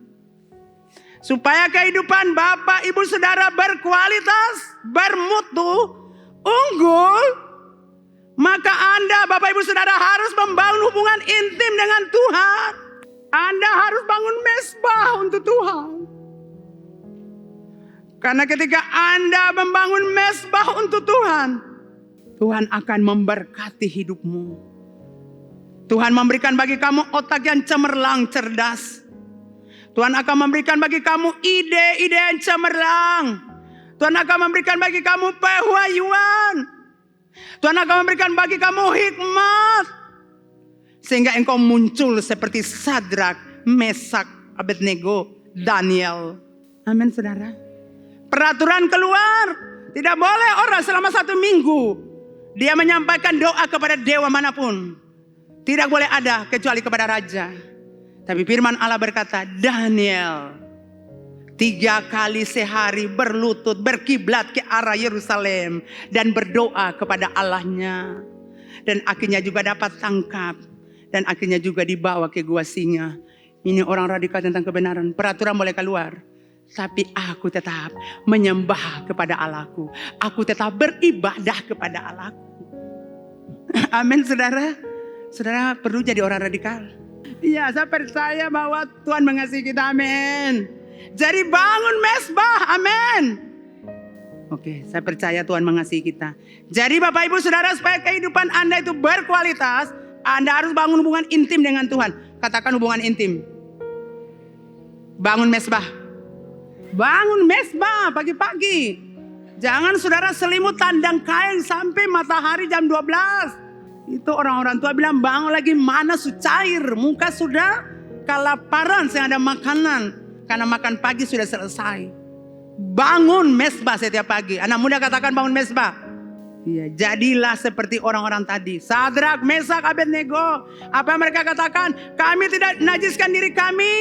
Supaya kehidupan Bapak Ibu Saudara berkualitas, bermutu, unggul, maka Anda, Bapak Ibu Saudara, harus membangun hubungan intim dengan Tuhan. Anda harus bangun mesbah untuk Tuhan. Karena ketika Anda membangun mesbah untuk Tuhan, Tuhan akan memberkati hidupmu. Tuhan memberikan bagi kamu otak yang cemerlang, cerdas. Tuhan akan memberikan bagi kamu ide-ide yang cemerlang. Tuhan akan memberikan bagi kamu pewahyuan. Tuhan akan memberikan bagi kamu hikmat. Sehingga engkau muncul seperti Sadrak, Mesak, Abednego, Daniel. Amin saudara. Peraturan keluar. Tidak boleh orang selama 1 minggu dia menyampaikan doa kepada dewa manapun. Tidak boleh ada kecuali kepada raja. Tapi firman Allah berkata, Daniel 3 kali sehari berlutut, berkiblat ke arah Yerusalem dan berdoa kepada Allahnya. Dan akhirnya juga dapat tangkap. Dan akhirnya juga dibawa ke gua singa. Ini orang radikal tentang kebenaran. Peraturan boleh keluar. Tapi aku tetap menyembah kepada Allahku. Aku tetap beribadah kepada Allahku. Amin saudara. Saudara perlu jadi orang radikal. Iya, saya percaya bahwa Tuhan mengasihi kita. Amin. Jadi bangun mesbah, amin. Oke, saya percaya Tuhan mengasihi kita. Jadi Bapak Ibu Saudara, supaya kehidupan Anda itu berkualitas, Anda harus bangun hubungan intim dengan Tuhan. Katakan hubungan intim. Bangun mesbah. Bangun mesbah pagi-pagi. Jangan saudara selimut tandang kain sampai matahari jam 12. Itu orang-orang tua bilang bangun lagi mana cair. Muka sudah kelaparan, saya ada makanan. Karena makan pagi sudah selesai. Bangun mesbah setiap pagi. Anak muda katakan bangun mesbah. Ya, jadilah seperti orang-orang tadi. Sadrak, Mesak, Abednego. Apa yang mereka katakan? Kami tidak najiskan diri kami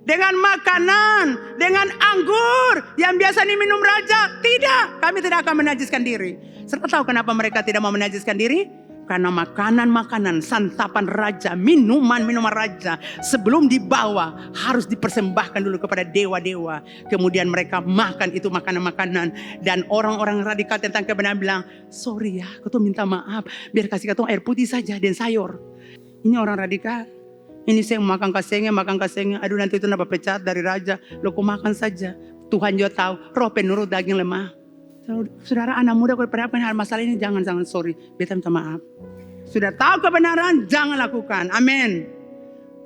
dengan makanan, dengan anggur yang biasa diminum raja. Tidak, kami tidak akan menajiskan diri. Saudara tahu kenapa mereka tidak mau menajiskan diri? Karena makanan-makanan, santapan raja, minuman-minuman raja sebelum dibawa harus dipersembahkan dulu kepada dewa-dewa. Kemudian mereka makan itu makanan-makanan. Dan orang-orang radikal tentang kebenaran bilang, sorry ya, kau tuh minta maaf. Biar kasih kau air putih saja dan sayur. Ini orang radikal. Ini saya makan kasengnya. Aduh nanti itu napa pecat dari raja. Lo kau makan saja. Tuhan juga tahu, roh penurut daging lemah. Saudara anak muda kalau pada hal masalah ini jangan sorry, beta minta maaf. Sudah tahu kebenaran jangan lakukan. Amin.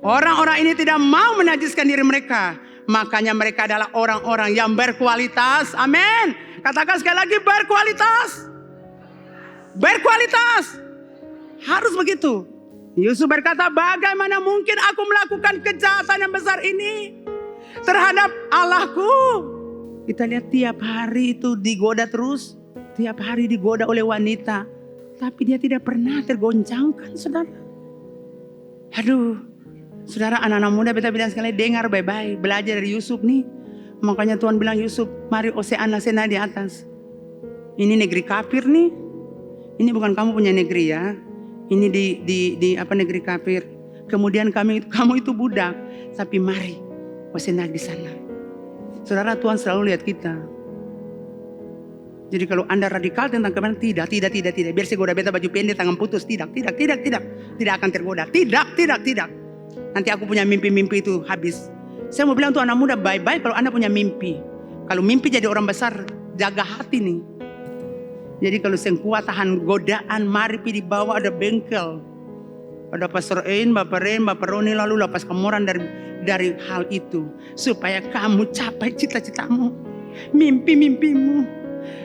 Orang-orang ini tidak mau menajiskan diri mereka. Makanya mereka adalah orang-orang yang berkualitas. Amin. Katakan sekali lagi berkualitas. Berkualitas. Harus begitu. Yusuf berkata, bagaimana mungkin aku melakukan kejahatan yang besar ini terhadap Allahku? Kita lihat tiap hari itu digoda terus. Tiap hari digoda oleh wanita. Tapi dia tidak pernah tergoncangkan, saudara. Aduh, saudara anak-anak muda beta bilang sekali, dengar baik-baik. Belajar dari Yusuf nih. Makanya Tuhan bilang Yusuf, mari oseana sena di atas. Ini negeri kafir nih. Ini bukan kamu punya negeri ya. Ini di negeri kafir. Kemudian kamu itu budak. Tapi mari bersenang di sana. Saudara, Tuhan selalu lihat kita. Jadi kalau Anda radikal tentang kebenaran, tidak. Biar saya goda beta baju pendek, tangan putus, tidak. Tidak akan tergoda. Tidak. Nanti aku punya mimpi-mimpi itu habis. Saya mau bilang untuk anak muda, baik-baik kalau Anda punya mimpi. Kalau mimpi jadi orang besar, jaga hati nih. Jadi kalau sengkuat tahan godaan, mari di bawah ada bengkel. Ada Pastor Ein, Bapak Ren, Bapak Roni, lalu lepas kemoran dari hal itu. Supaya kamu capai cita-citamu, mimpi-mimpimu.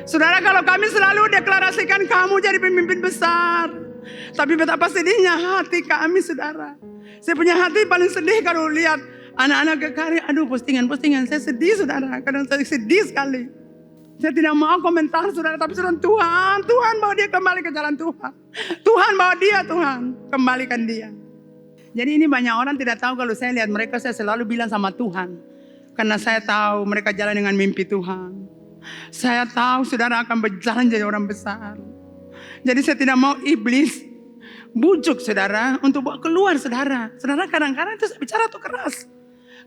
Saudara, kalau kami selalu deklarasikan kamu jadi pemimpin besar. Tapi betapa sedihnya hati kami, saudara. Saya punya hati paling sedih kalau lihat anak-anak GKRI. Aduh, postingan. Saya sedih, saudara. Kadang saya sedih sekali. Saya tidak mau komentar, saudara. Tapi saudara, Tuhan bawa dia kembali ke jalan Tuhan. Tuhan bawa dia, Tuhan. Kembalikan dia. Jadi ini banyak orang tidak tahu kalau saya lihat mereka, saya selalu bilang sama Tuhan. Karena saya tahu mereka jalan dengan mimpi Tuhan. Saya tahu saudara akan berjalan jadi orang besar. Jadi saya tidak mau iblis bujuk saudara untuk bawa keluar saudara. Saudara, kadang-kadang itu saya bicara tuh keras.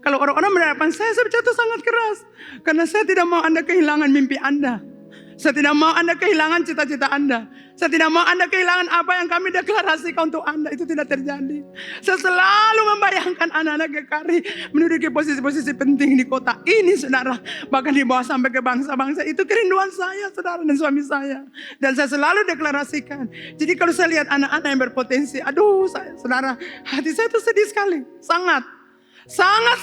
Kalau orang-orang berhadapan saya bicara tuh sangat keras. Karena saya tidak mau Anda kehilangan mimpi Anda. Saya tidak mau Anda kehilangan cita-cita Anda. Saya tidak mau Anda kehilangan apa yang kami deklarasikan untuk Anda. Itu tidak terjadi. Saya selalu membayangkan anak-anak GKRI menduduki posisi-posisi penting di kota ini, saudara. Bahkan dibawa sampai ke bangsa-bangsa. Itu kerinduan saya, saudara, dan suami saya. Dan saya selalu deklarasikan. Jadi kalau saya lihat anak-anak yang berpotensi, aduh, saudara, hati saya itu sedih sekali. Sangat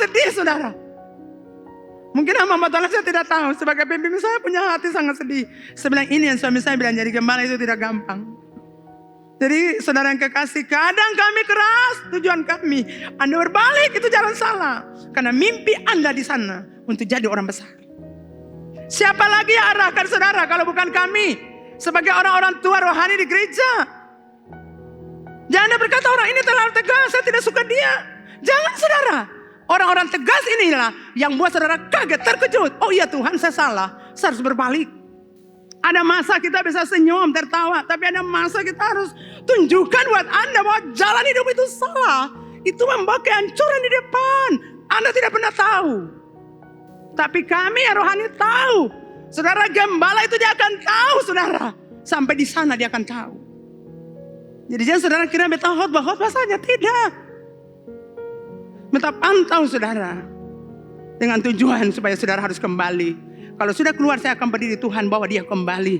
sedih, saudara. Mungkin hamba Tuhan saya tidak tahu. Sebagai pemimpin saya punya hati sangat sedih. Sebenarnya ini yang suami saya bilang, jadi gembala itu tidak gampang. Jadi saudara yang kekasih, kadang kami keras tujuan kami. Anda berbalik itu jalan salah. Karena mimpi Anda di sana untuk jadi orang besar. Siapa lagi yang arahkan saudara kalau bukan kami? Sebagai orang-orang tua rohani di gereja. Jangan berkata orang ini terlalu tegas, saya tidak suka dia. Jangan, saudara. Orang-orang tegas inilah yang buat saudara kaget, terkejut. Oh iya Tuhan, saya salah. Saya harus berbalik. Ada masa kita bisa senyum, tertawa. Tapi ada masa kita harus tunjukkan buat Anda bahwa jalan hidup itu salah. Itu membawa kehancuran di depan. Anda tidak pernah tahu. Tapi kami yang rohani tahu. Saudara, gembala itu dia akan tahu, saudara. Sampai di sana dia akan tahu. Jadi jangan saudara kira beta khotbah saja. Tidak. Beta pantau saudara. Dengan tujuan supaya saudara harus kembali. Kalau sudah keluar saya akan berdiri, Tuhan bawa dia kembali.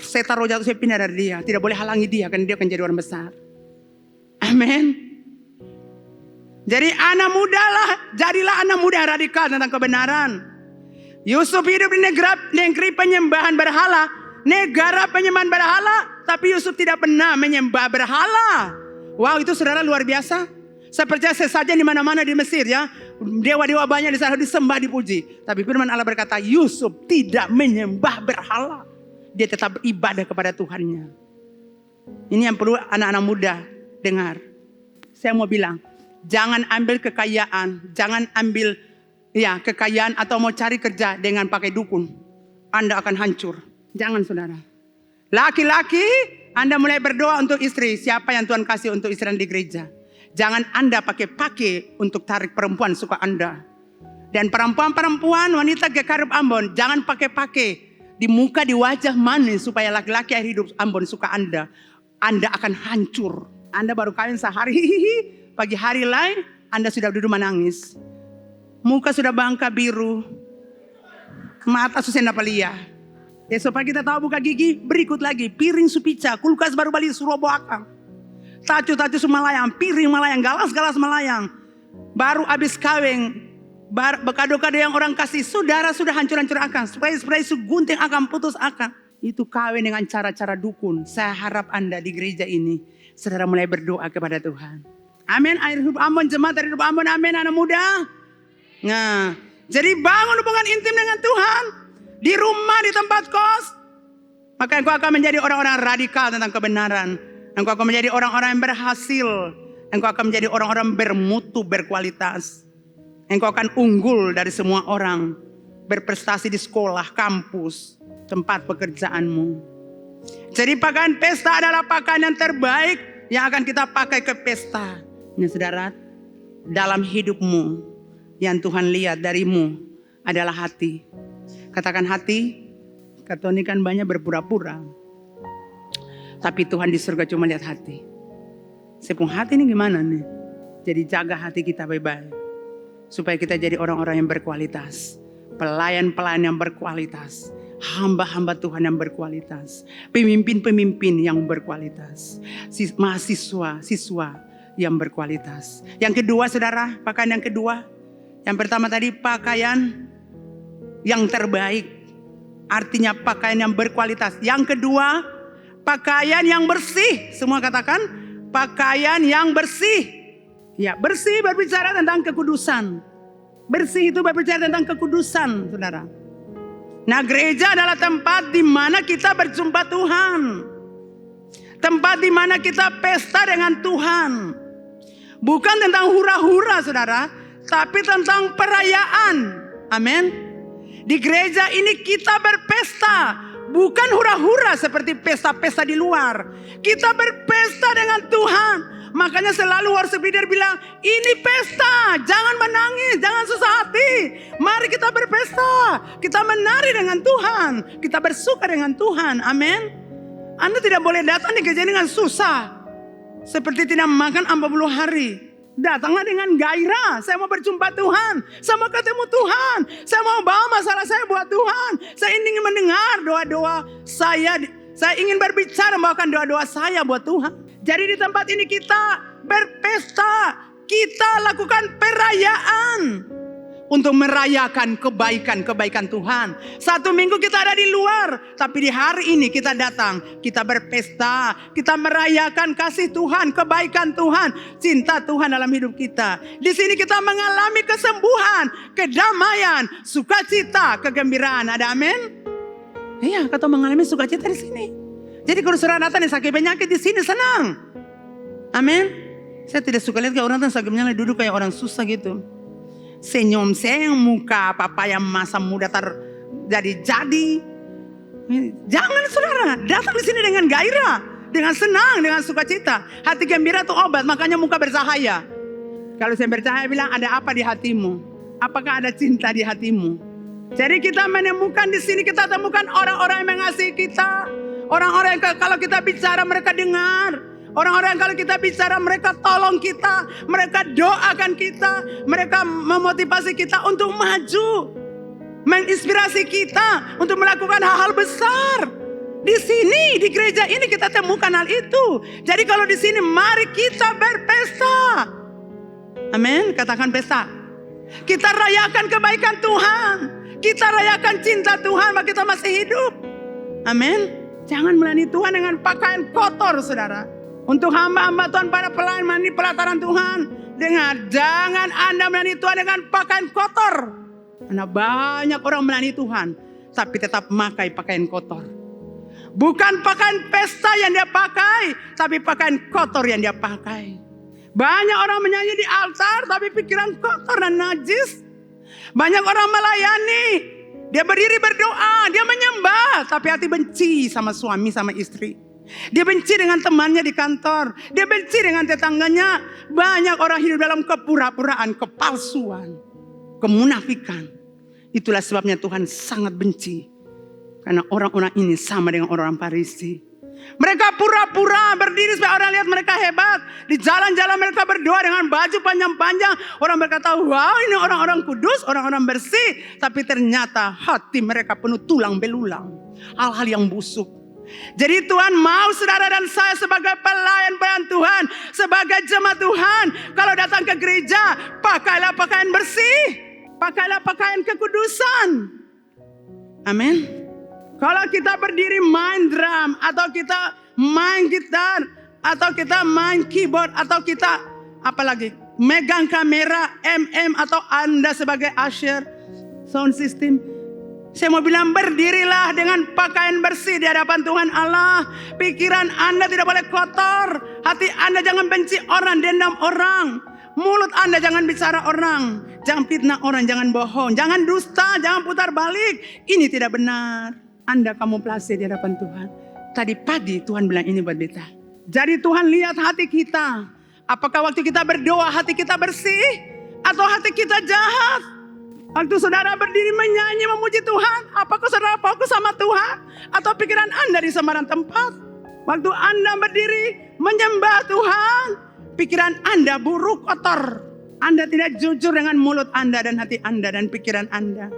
Saya taruh jatuh, saya pindah dari dia. Tidak boleh halangi dia, karena dia akan jadi orang besar. Amin. Jadi anak muda lah. Jadilah anak muda radikal tentang kebenaran. Yusuf hidup di negeri penyembahan berhala. Negara penyembahan berhala. Tapi Yusuf tidak pernah menyembah berhala. Wow, itu saudara luar biasa. Saya percaya sesajen di mana-mana di Mesir ya. Dewa-dewa banyak di sana disembah, dipuji. Tapi firman Allah berkata, Yusuf tidak menyembah berhala. Dia tetap beribadah kepada Tuhannya. Ini yang perlu anak-anak muda dengar. Saya mau bilang, jangan ambil kekayaan. Jangan ambil kekayaan atau mau cari kerja dengan pakai dukun. Anda akan hancur. Jangan saudara. Laki-laki, Anda mulai berdoa untuk istri. Siapa yang Tuhan kasih untuk istri di gereja. Jangan Anda pakai untuk tarik perempuan suka Anda. Dan perempuan-perempuan wanita GKRI Ambon, jangan pakai di muka, di wajah manis supaya laki-laki yang hidup Ambon suka Anda. Anda akan hancur. Anda baru kawin sehari, pagi hari lain Anda sudah duduk menangis. Muka sudah bangka biru, mata susah napalia. Ya supaya kita tahu buka gigi, berikut lagi piring supica, kulkas baru balik Surabaya akang. Tacu-tacu Malayang, piring Malayang, galas-galas Malayang. Baru habis kawin, bekado-kado yang orang kasih, saudara sudah hancur-hancur akan. Spray-spray gunting akan putus akan. Itu kawin dengan cara-cara dukun. Saya harap Anda di gereja ini, saudara mulai berdoa kepada Tuhan. Amin. Air hidup Ambon, jemaat dari hidup Ambon, amin anak muda. Nah, jadi bangun hubungan intim dengan Tuhan. Di rumah, di tempat kos. Maka engkau akan menjadi orang-orang radikal tentang kebenaran. Engkau akan menjadi orang-orang yang berhasil. Engkau akan menjadi orang-orang bermutu, berkualitas. Engkau akan unggul dari semua orang. Berprestasi di sekolah, kampus, tempat pekerjaanmu. Jadi pakaian pesta adalah pakaian yang terbaik yang akan kita pakai ke pesta. Nah saudara, dalam hidupmu yang Tuhan lihat darimu adalah hati. Katakan hati, katoni kan banyak berpura-pura. Tapi Tuhan di surga cuma lihat hati. Sepung hati ini gimana nih? Jadi jaga hati kita baik-baik. Supaya kita jadi orang-orang yang berkualitas. Pelayan-pelayan yang berkualitas. Hamba-hamba Tuhan yang berkualitas. Pemimpin-pemimpin yang berkualitas. Mahasiswa-siswa yang berkualitas. Yang kedua saudara, pakaian yang kedua. Yang pertama tadi pakaian yang terbaik. Artinya pakaian yang berkualitas. Yang kedua, pakaian yang bersih. Semua katakan, pakaian yang bersih. Ya, bersih berbicara tentang kekudusan. Bersih itu berbicara tentang kekudusan, saudara. Nah, gereja adalah tempat di mana kita berjumpa Tuhan. Tempat di mana kita pesta dengan Tuhan. Bukan tentang hura-hura, saudara, tapi tentang perayaan. Amin. Di gereja ini kita berpesta. Bukan hura-hura seperti pesta-pesta di luar. Kita berpesta dengan Tuhan. Makanya selalu worship leader bilang, ini pesta, jangan menangis, jangan susah hati. Mari kita berpesta, kita menari dengan Tuhan, kita bersuka dengan Tuhan, amin. Anda tidak boleh datang di gereja dengan susah. Seperti tidak makan 40 hari. Datanglah dengan gairah, saya mau berjumpa Tuhan, saya mau ketemu Tuhan, saya mau bawa masalah saya buat Tuhan. Saya ingin mendengar doa-doa saya ingin berbicara membawakan doa-doa saya buat Tuhan. Jadi di tempat ini kita berpesta, kita lakukan perayaan untuk merayakan kebaikan-kebaikan Tuhan. Satu minggu kita ada di luar, tapi di hari ini kita datang, kita berpesta, kita merayakan kasih Tuhan, kebaikan Tuhan, cinta Tuhan dalam hidup kita. Di sini kita mengalami kesembuhan, kedamaian, sukacita, kegembiraan. Ada amin? Iya, kata mengalami sukacita di sini. Jadi kalau saudara datang yang sakit penyakit di sini senang. Amin. Saya tidak suka lihat kayak orang yang sakit penyakit duduk kayak orang susah gitu. Senyum muka apa yang masa muda jadi. Jangan saudara, datang di sini dengan gairah, dengan senang, dengan sukacita. Hati gembira itu obat, makanya muka bercahaya. Kalau saya bercahaya bilang, ada apa di hatimu? Apakah ada cinta di hatimu? Jadi kita menemukan di sini, kita temukan orang-orang yang mengasihi kita. Orang-orang yang kalau kita bicara mereka dengar. Orang-orang yang kalau kita bicara mereka tolong kita. Mereka doakan kita. Mereka memotivasi kita untuk maju. Menginspirasi kita untuk melakukan hal-hal besar. Di sini, di gereja ini kita temukan hal itu. Jadi kalau di sini mari kita berpesta. Amin, katakan pesta. Kita rayakan kebaikan Tuhan. Kita rayakan cinta Tuhan bahwa kita masih hidup. Amin. Jangan melayani Tuhan dengan pakaian kotor, saudara. Untuk hamba-hamba Tuhan, para pelayan melayani pelataran Tuhan. Dengar, jangan Anda melayani Tuhan dengan pakaian kotor. Karena banyak orang melayani Tuhan, tapi tetap memakai pakaian kotor. Bukan pakaian pesta yang dia pakai, tapi pakaian kotor yang dia pakai. Banyak orang menyanyi di altar, tapi pikiran kotor dan najis. Banyak orang melayani, dia berdiri berdoa, dia menyembah, tapi hati benci sama suami, sama istri. Dia benci dengan temannya di kantor, dia benci dengan tetangganya. Banyak orang hidup dalam kepura-puraan, kepalsuan, kemunafikan. Itulah sebabnya Tuhan sangat benci. Karena orang-orang ini sama dengan orang-orang Farisi. Mereka pura-pura berdiri supaya orang lihat mereka hebat. Di jalan-jalan mereka berdoa dengan baju panjang-panjang. Orang berkata, wow ini orang-orang kudus, orang-orang bersih. Tapi ternyata hati mereka penuh tulang belulang. Hal-hal yang busuk. Jadi Tuhan mau saudara dan saya sebagai pelayan-pelayan Tuhan. Sebagai jemaat Tuhan. Kalau datang ke gereja, pakailah pakaian bersih. Pakailah pakaian kekudusan. Amin. Kalau kita berdiri main drum, atau kita main gitar, atau kita main keyboard, atau kita apalagi megang kamera, atau Anda sebagai usher, sound system. Saya mau bilang berdirilah dengan pakaian bersih di hadapan Tuhan Allah. Pikiran Anda tidak boleh kotor. Hati Anda jangan benci orang, dendam orang. Mulut Anda jangan bicara orang. Jangan fitnah orang, jangan bohong. Jangan dusta, jangan putar balik. Ini tidak benar. Anda kamuflase di hadapan Tuhan. Tadi pagi Tuhan bilang ini buat beta. Jadi Tuhan lihat hati kita. Apakah waktu kita berdoa hati kita bersih atau hati kita jahat? Waktu saudara berdiri menyanyi memuji Tuhan, apakah saudara fokus sama Tuhan atau pikiran Anda di sembarang tempat? Waktu Anda berdiri menyembah Tuhan, pikiran Anda buruk, kotor. Anda tidak jujur dengan mulut Anda dan hati Anda dan pikiran Anda.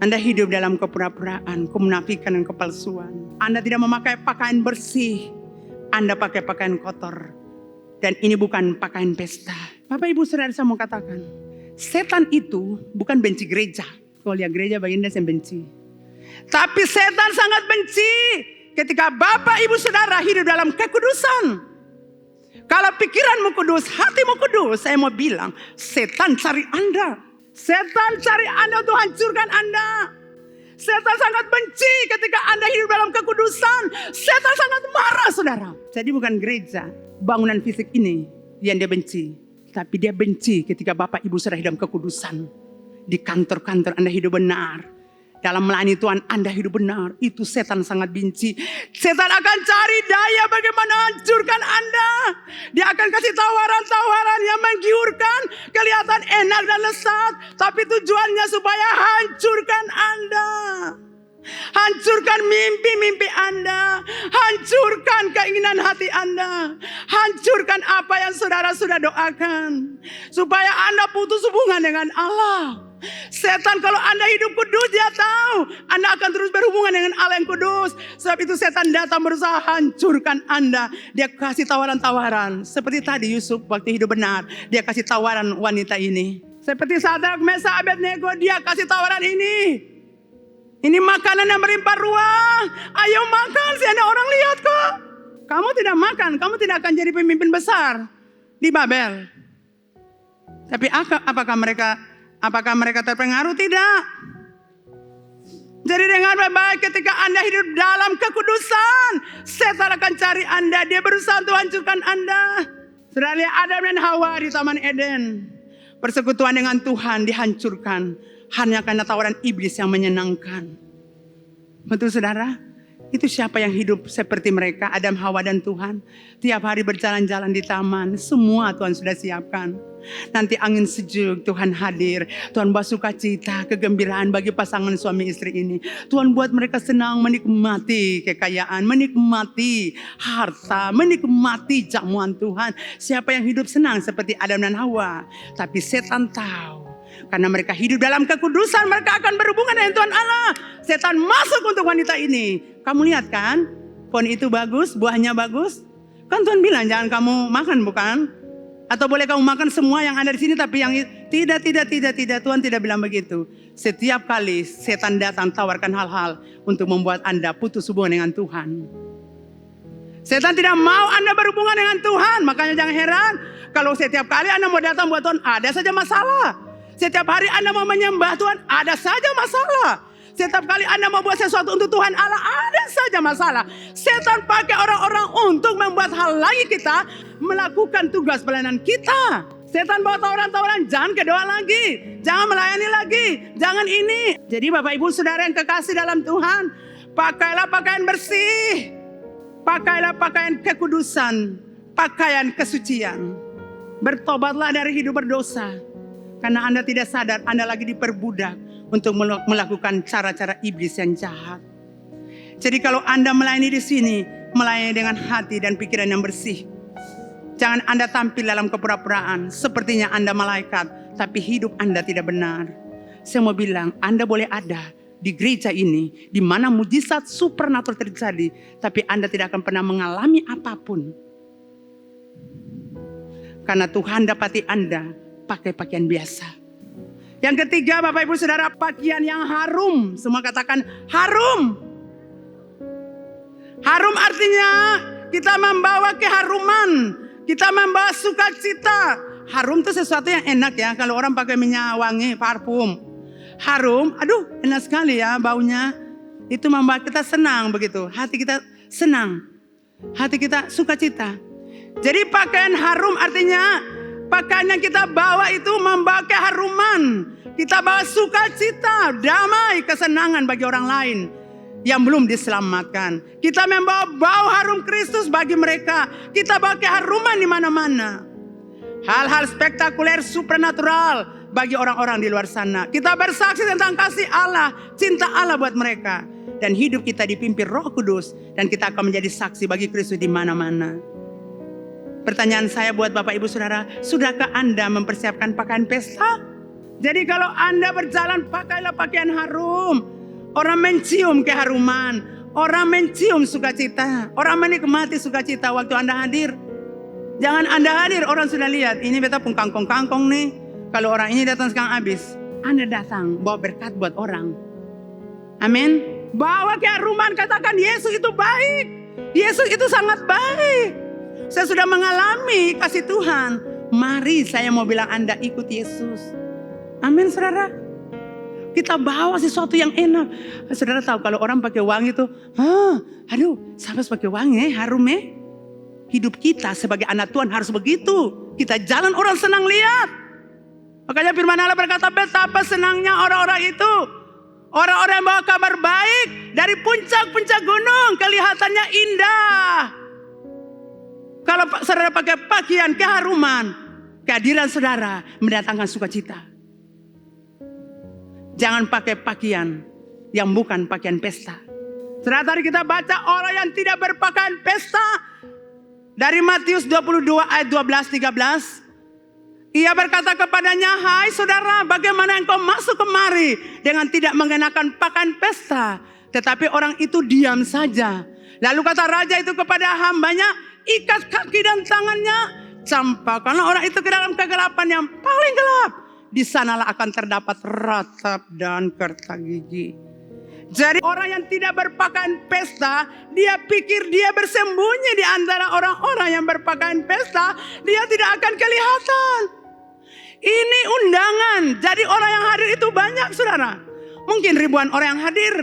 Anda hidup dalam kepura-puraan, kemunafikan dan kepalsuan. Anda tidak memakai pakaian bersih, Anda pakai pakaian kotor. Dan ini bukan pakaian pesta. Bapak Ibu Saudara, saya mau katakan, setan itu bukan benci gereja. Kalau lihat gereja baginda saya benci. Tapi setan sangat benci ketika Bapak Ibu Saudara hidup dalam kekudusan. Kalau pikiranmu kudus, hatimu kudus, saya mau bilang, setan cari Anda. Setan cari Anda untuk hancurkan Anda. Setan sangat benci ketika Anda hidup dalam kekudusan. Setan sangat marah, saudara. Jadi bukan gereja, bangunan fisik ini yang dia benci. Tapi dia benci ketika Bapak Ibu Saudara hidup dalam kekudusan. Di kantor-kantor Anda hidup benar. Dalam melayani Tuhan Anda hidup benar. Itu setan sangat benci. Setan akan cari daya bagaimana hancurkan Anda. Dia akan kasih tawaran-tawaran yang menggiurkan. Kelihatan enak dan lesat. Tapi tujuannya supaya hancurkan Anda. Hancurkan mimpi-mimpi Anda. Hancurkan keinginan hati Anda. Hancurkan apa yang saudara sudah doakan. Supaya Anda putus hubungan dengan Allah. Setan kalau Anda hidup kudus, dia tahu Anda akan terus berhubungan dengan Allah yang kudus. Sebab itu setan datang berusaha hancurkan Anda. Dia kasih tawaran-tawaran. Seperti tadi Yusuf waktu hidup benar, dia kasih tawaran wanita ini. Seperti Sadrak, Mesak, Abednego, dia kasih tawaran ini. Ini makanan yang berlimpah ruah. Ayo makan, ada orang lihat kok. Kamu tidak makan, kamu tidak akan jadi pemimpin besar di Babel. Tapi apakah mereka terpengaruh? Tidak. Jadi dengan baik-baik ketika Anda hidup dalam kekudusan, setan akan cari Anda. Dia berusaha untuk hancurkan Anda. Sudah lihat Adam dan Hawa di Taman Eden. Persekutuan dengan Tuhan dihancurkan hanya karena tawaran iblis yang menyenangkan. Betul saudara? Itu siapa yang hidup seperti mereka, Adam, Hawa dan Tuhan. Tiap hari berjalan-jalan di taman, semua Tuhan sudah siapkan. Nanti angin sejuk, Tuhan hadir. Tuhan buat sukacita, kegembiraan bagi pasangan suami istri ini. Tuhan buat mereka senang menikmati kekayaan, menikmati harta, menikmati jamuan Tuhan. Siapa yang hidup senang seperti Adam dan Hawa. Tapi setan tahu, karena mereka hidup dalam kekudusan, mereka akan berhubungan dengan Tuhan Allah. Setan masuk untuk wanita ini. Kamu lihat kan, pohon itu bagus, buahnya bagus. Kan Tuhan bilang jangan kamu makan, bukan? Atau boleh kamu makan semua yang ada di sini, tapi yang tidak. Tuhan tidak bilang begitu. Setiap kali setan datang tawarkan hal-hal untuk membuat Anda putus hubungan dengan Tuhan. Setan tidak mau Anda berhubungan dengan Tuhan. Makanya jangan heran kalau setiap kali Anda mau datang buat Tuhan, ada saja masalah. Setiap hari Anda mau menyembah Tuhan, ada saja masalah. Setiap kali Anda mau buat sesuatu untuk Tuhan Allah, ada saja masalah. Setan pakai orang-orang untuk membuat hal lagi kita melakukan tugas pelayanan kita. Setan bawa tawaran-tawaran, jangan kedoa lagi, jangan melayani lagi, jangan ini. Jadi Bapak Ibu Saudara yang kekasih dalam Tuhan, pakailah pakaian bersih, pakailah pakaian kekudusan, pakaian kesucian. Bertobatlah dari hidup berdosa. Karena Anda tidak sadar Anda lagi diperbudak untuk melakukan cara-cara iblis yang jahat. Jadi kalau Anda melayani di sini, melayani dengan hati dan pikiran yang bersih. Jangan Anda tampil dalam kepura-puraan sepertinya Anda malaikat, tapi hidup Anda tidak benar. Saya mau bilang, Anda boleh ada di gereja ini, di mana mujizat supernatural terjadi, tapi Anda tidak akan pernah mengalami apapun. Karena Tuhan dapati Anda pakai pakaian biasa. Yang ketiga, Bapak Ibu Saudara, pakaian yang harum. Semua katakan harum. Harum artinya kita membawa keharuman, kita membawa sukacita. Harum itu sesuatu yang enak ya. Kalau orang pakai minyak wangi, parfum, harum, aduh enak sekali ya baunya. Itu membuat kita senang begitu. Hati kita senang, hati kita sukacita. Jadi pakaian harum artinya pakaian yang kita bawa itu membawa keharuman. Kita bawa sukacita, damai, kesenangan bagi orang lain. yang belum diselamatkan. Kita membawa bau harum Kristus bagi mereka. Kita bawa keharuman di mana-mana. Hal-hal spektakuler supernatural bagi orang-orang di luar sana. Kita bersaksi tentang kasih Allah, cinta Allah buat mereka. Dan hidup kita dipimpin Roh Kudus. Dan kita akan menjadi saksi bagi Kristus di mana-mana. Pertanyaan saya buat Bapak Ibu Saudara, sudahkah Anda mempersiapkan pakaian pesta? Jadi kalau Anda berjalan, pakailah pakaian harum. Orang mencium keharuman. Orang mencium sukacita. Orang menikmati sukacita waktu Anda hadir. Jangan Anda hadir, orang sudah lihat. Ini beta pun kangkong-kangkong nih. Kalau orang ini datang sekarang habis. Anda datang, bawa berkat buat orang. Amin. Bawa keharuman, katakan Yesus itu baik. Yesus itu sangat baik. Saya sudah mengalami kasih Tuhan. Mari saya mau bilang Anda ikut Yesus. Amin saudara. Kita bawa sesuatu yang enak. Saudara tahu kalau orang pakai wangi itu. Aduh sampai pakai wangi harum ya. Hidup kita sebagai anak Tuhan harus begitu. Kita jalan orang senang lihat. Makanya firman Allah berkata betapa senangnya orang-orang itu. Orang-orang yang bawa kabar baik. Dari puncak-puncak gunung kelihatannya indah. Kalau saudara pakai pakaian keharuman, kehadiran saudara mendatangkan sukacita. Jangan pakai pakaian yang bukan pakaian pesta. Saudara tadi kita baca orang yang tidak berpakaian pesta. Dari Matius 22 ayat 12-13. Ia berkata kepadanya, hai saudara, bagaimana engkau masuk kemari dengan tidak mengenakan pakaian pesta. Tetapi orang itu diam saja. Lalu kata raja itu kepada hambanya, ikat kaki dan tangannya, campakkanlah orang itu ke dalam kegelapan yang paling gelap. Di sanalah akan terdapat ratap dan kerta gigi. Jadi orang yang tidak berpakaian pesta, dia pikir dia bersembunyi di antara orang-orang yang berpakaian pesta, dia tidak akan kelihatan. Ini undangan, jadi orang yang hadir itu banyak saudara. Mungkin ribuan orang yang hadir.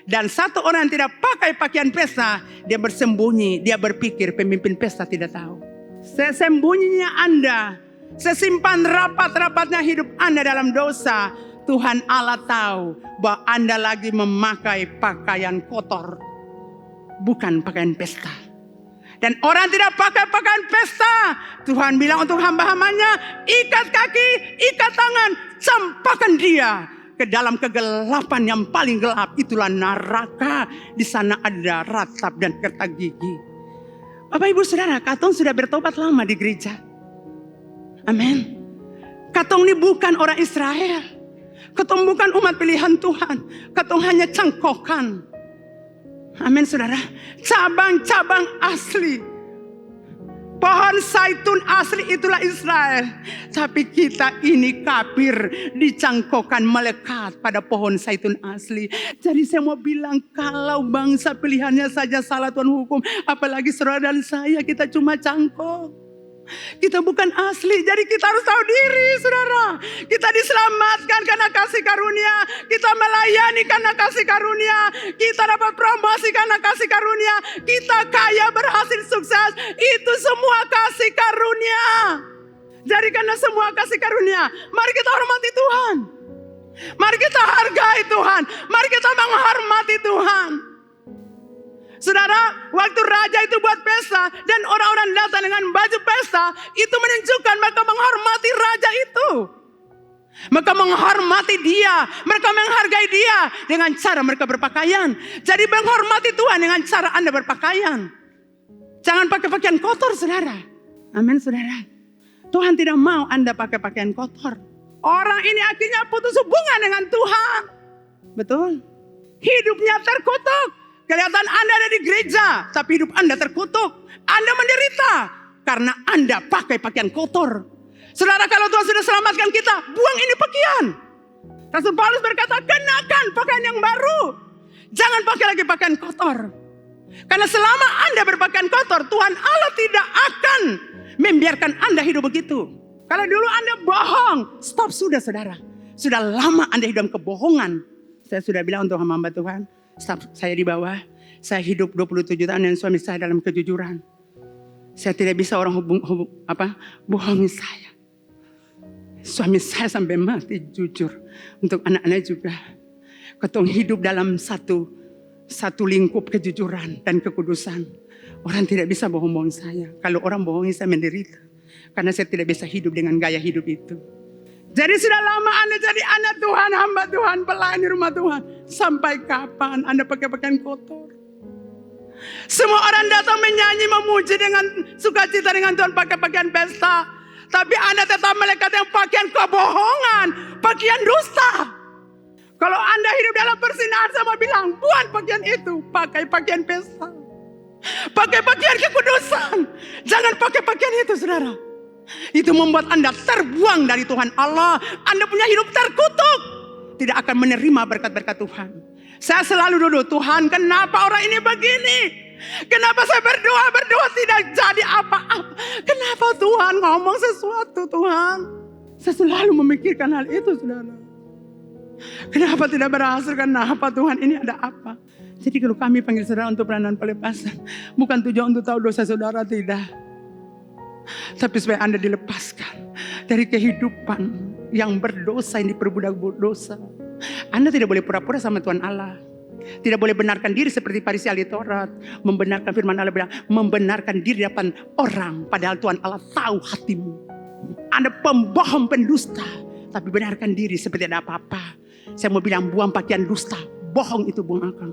Dan satu orang yang tidak pakai pakaian pesta, dia bersembunyi, dia berpikir pemimpin pesta tidak tahu. Sesembunyinya Anda, sesimpan rapat-rapatnya hidup Anda dalam dosa, Tuhan Allah tahu bahwa Anda lagi memakai pakaian kotor, bukan pakaian pesta. Dan orang tidak pakai pakaian pesta, Tuhan bilang untuk hamba-hambanya, ikat kaki, ikat tangan, campakkan dia ke dalam kegelapan yang paling gelap, itulah neraka. Di sana ada ratap dan kerta gigi. Bapak Ibu Saudara, Katong sudah bertobat lama di gereja. Amin. Katong ini bukan orang Israel. Katong bukan umat pilihan Tuhan. Katong hanya cangkokan. Amin saudara. Cabang-cabang asli. Pohon zaitun asli itulah Israel. Tapi kita ini kafir, dicangkokkan melekat pada pohon zaitun asli. Jadi saya mau bilang, kalau bangsa pilihannya saja salah Tuhan hukum, apalagi saudara dan saya, kita cuma cangkok. Kita bukan asli, jadi kita harus tahu diri saudara. Kita diselamatkan karena kasih karunia. Kita melayani karena kasih karunia. Kita dapat promosi karena kasih karunia. Kita kaya, berhasil, sukses. Itu semua kasih karunia. Jadi karena semua kasih karunia, mari kita hormati Tuhan. Mari kita hargai Tuhan. Mari kita menghormati Tuhan. Saudara, waktu raja itu buat pesta dan orang-orang datang dengan baju pesta, itu menunjukkan mereka menghormati raja itu. Mereka menghormati dia, mereka menghargai dia dengan cara mereka berpakaian. Jadi menghormati Tuhan dengan cara Anda berpakaian. Jangan pakai pakaian kotor saudara. Amin saudara. Tuhan tidak mau Anda pakai pakaian kotor. Orang ini akhirnya putus hubungan dengan Tuhan. Betul. Hidupnya terkutuk. Kelihatan Anda ada di gereja, tapi hidup Anda terkutuk. Anda menderita karena Anda pakai pakaian kotor. Saudara, kalau Tuhan sudah selamatkan kita, buang ini pakaian. Rasul Paulus berkata, kenakan pakaian yang baru. Jangan pakai lagi pakaian kotor. Karena selama Anda berpakaian kotor, Tuhan Allah tidak akan membiarkan Anda hidup begitu. Kalau dulu Anda bohong, stop sudah saudara. Sudah lama Anda hidup kebohongan. Saya sudah bilang untuk hamba Tuhan, saya di bawah, saya hidup 27 tahun dengan suami saya dalam kejujuran. Saya tidak bisa orang bohongi saya. Suami saya sampai mati jujur. Untuk anak-anak juga. Ketong hidup dalam satu satu lingkup kejujuran dan kekudusan. Orang tidak bisa bohong-bohong saya. Kalau orang bohongi saya menderita. Karena saya tidak bisa hidup dengan gaya hidup itu. Jadi sudah lama Anda jadi anak Tuhan, hamba Tuhan, pelayan di rumah Tuhan. Sampai kapan Anda pakai pakaian kotor? Semua orang datang menyanyi, memuji dengan sukacita dengan Tuhan pakai pakaian pesta. Tapi Anda tetap melekat dengan pakaian kebohongan, pakaian dusta. Kalau Anda hidup dalam persinar, saya mau bilang, buang pakaian itu, pakai pakaian pesta. Pakai pakaian kekudusan. Jangan pakai pakaian itu, saudara. Itu membuat Anda terbuang dari Tuhan Allah. Anda punya hidup terkutuk. Tidak akan menerima berkat-berkat Tuhan. Saya selalu duduk, Tuhan kenapa orang ini begini? Kenapa saya berdoa tidak jadi apa-apa? Kenapa Tuhan ngomong sesuatu Tuhan? Saya selalu memikirkan hal itu, saudara. Kenapa tidak berhasil? Kenapa Tuhan ini ada apa? Jadi kalau kami panggil saudara untuk pelayanan pelepasan, bukan tujuan untuk tahu dosa saudara, tidak. Tapi supaya Anda dilepaskan dari kehidupan yang berdosa, yang diperbudak dosa. Anda tidak boleh pura-pura sama Tuhan Allah. Tidak boleh benarkan diri seperti Farisi ahli Taurat. Membenarkan firman Allah bilang, membenarkan diri di depan orang. Padahal Tuhan Allah tahu hatimu. Anda pembohong, pendusta. Tapi benarkan diri seperti ada apa-apa. Saya mau bilang buang pakaian dusta. Bohong itu buang akan.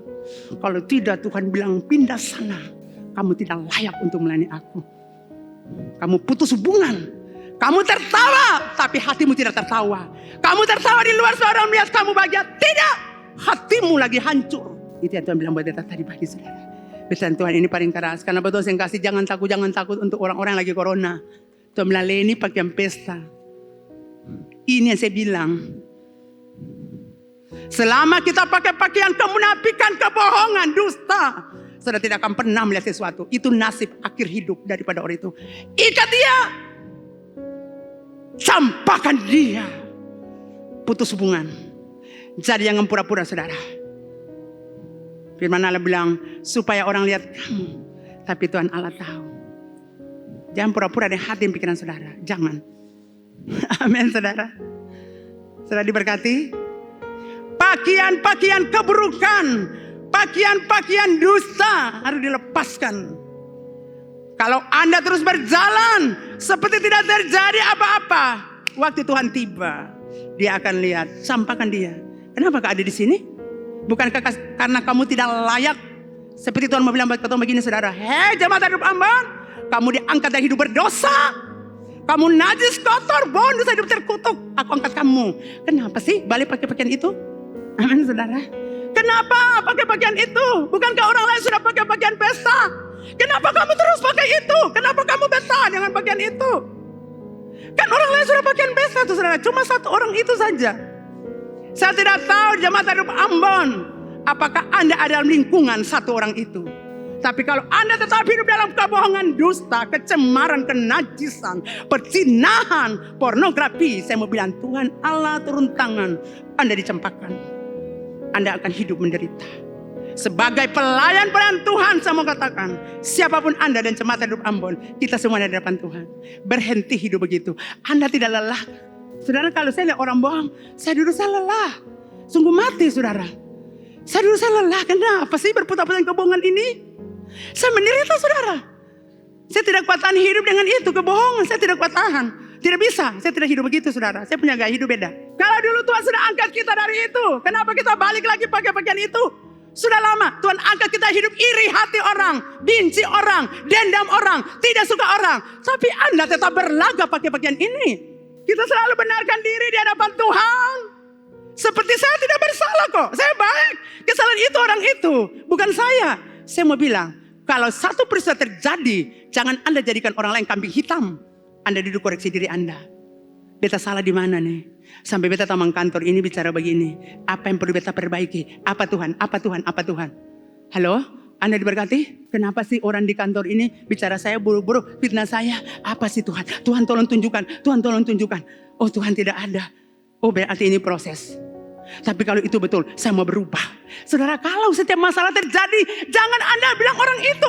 Kalau tidak Tuhan bilang pindah sana. Kamu tidak layak untuk melayani aku. Kamu putus hubungan. Kamu tertawa, tapi hatimu tidak tertawa. Kamu tertawa di luar, seorang melihat kamu bahagia. Tidak, hatimu lagi hancur. Itu yang Tuhan bilang buat kita tadi pagi, saudara. Pesan Tuhan ini paling keras. Karena betul saya kasih jangan takut untuk orang-orang yang lagi corona. Tuhan bilang ini pakaian pesta. Ini yang saya bilang. Selama kita pakai pakaian kemunafikan, kebohongan, dusta, saudara tidak akan pernah melihat sesuatu. Itu nasib akhir hidup daripada orang itu. Ikat dia. Campakkan dia. Putus hubungan. Jadi jangan pura-pura, saudara. Firman Allah bilang supaya orang lihat kamu, tapi Tuhan Allah tahu. Jangan pura-pura dengan hati dan pikiran saudara. Jangan. Amin, saudara. Saudara diberkati. Pakaian-pakaian keburukan, pakaian-pakaian dusta harus dilepaskan. Kalau Anda terus berjalan seperti tidak terjadi apa-apa, waktu Tuhan tiba, dia akan lihat, sampaikan dia. Kenapa kau ada di sini? Bukankah karena kamu tidak layak? Seperti Tuhan mau bilang buat ketemu begini, saudara. Hei jemaat hidup Ambon, kamu diangkat dari hidup berdosa. Kamu najis, kotor, bonus, hidup terkutuk. Aku angkat kamu. Kenapa sih balik pakai pakaian itu? Amin, saudara. Kenapa pakai pakaian itu? Bukankah orang lain sudah pakai pakaian pesta? Kenapa kamu terus pakai itu? Kenapa kamu betah dengan pakaian itu? Kan orang lain sudah pakaian pesta tuh, saudara. Cuma satu orang itu saja. Saya tidak tahu jemaat hidup Ambon, apakah Anda ada dalam lingkungan satu orang itu. Tapi kalau Anda tetap hidup dalam kebohongan, dusta, kecemaran, kenajisan, perzinahan, pornografi, saya mau bilang Tuhan Allah turun tangan, Anda dicampakkan. Anda akan hidup menderita. Sebagai pelayan-pelayan Tuhan, saya mau katakan, siapapun Anda dan jemaat hidup Ambon, kita semua ada di depan Tuhan. Berhenti hidup begitu. Anda tidak lelah. Saudara, kalau saya lihat orang bohong, saya dulu saya lelah. Sungguh mati, saudara. Saya dulu saya lelah. Kenapa sih berputar-putar kebohongan ini? Saya menderita, saudara. Saya tidak kuat tahan hidup dengan itu, kebohongan. Saya tidak kuat tahan. Tidak bisa, saya tidak hidup begitu, saudara. Saya punya gaya hidup beda. Kalau dulu Tuhan sudah angkat kita dari itu, kenapa kita balik lagi pakai pakaian itu? Sudah lama Tuhan angkat kita hidup iri hati orang, benci orang, dendam orang, tidak suka orang. Tapi Anda tetap berlaga pakai pakaian ini. Kita selalu benarkan diri di hadapan Tuhan. Seperti saya tidak bersalah kok, saya baik. Kesalahan itu orang itu, bukan saya. Saya mau bilang, kalau satu peristiwa terjadi, jangan Anda jadikan orang lain kambing hitam. Anda duduk koreksi diri Anda. Beta salah di mana nih? Sampai beta taman kantor ini bicara begini. Apa yang perlu beta perbaiki? Apa Tuhan? Apa Tuhan? Apa Tuhan? Halo? Anda diberkati? Kenapa sih orang di kantor ini bicara saya buruk-buruk, fitnah saya? Apa sih Tuhan? Tuhan tolong tunjukkan. Tuhan tolong tunjukkan. Oh Tuhan tidak ada. Oh berarti ini proses. Tapi kalau itu betul, saya mau berubah. Saudara, kalau setiap masalah terjadi, jangan Anda bilang orang itu.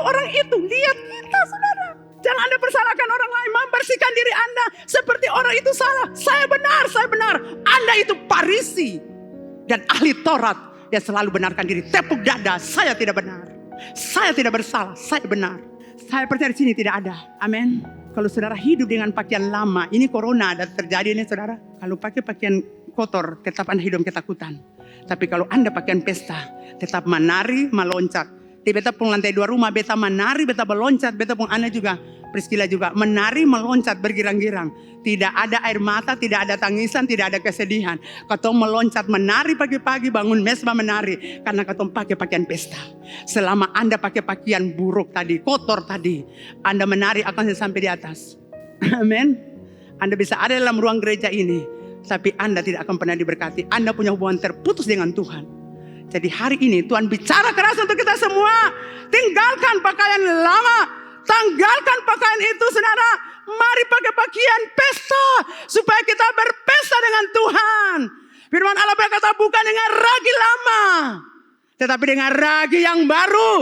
Lihat kita, saudara. Jangan Anda persalahkan orang lain, membersihkan diri Anda seperti orang itu salah. Saya benar. Anda itu Farisi dan ahli Taurat yang selalu benarkan diri. Tepuk dada, saya tidak benar. Saya tidak bersalah, saya benar. Saya percaya di sini tidak ada. Amin. Kalau saudara hidup dengan pakaian lama, ini corona ada terjadi ini saudara. Kalau pakai pakaian kotor, tetap Anda hidup ketakutan. Tapi kalau Anda pakaian pesta, tetap menari, meloncat. Di beta pun lantai 2 rumah, beta menari, beta meloncat, beta pun Anda juga, Priscilla juga, menari, meloncat, bergirang-girang. Tidak ada air mata, tidak ada tangisan, tidak ada kesedihan. Katong meloncat, menari pagi-pagi, bangun mesbah menari. Karena katong pakai pakaian pesta. Selama Anda pakai pakaian buruk tadi, kotor tadi, Anda menari akan sampai di atas. Amin. Anda bisa ada dalam ruang gereja ini, tapi Anda tidak akan pernah diberkati. Anda punya hubungan terputus dengan Tuhan. Jadi hari ini Tuhan bicara keras untuk kita semua. Tinggalkan pakaian lama. Tanggalkan pakaian itu saudara. Mari pakai pakaian pesta. Supaya kita berpesta dengan Tuhan. Firman Allah berkata bukan dengan ragi lama. Tetapi dengan ragi yang baru.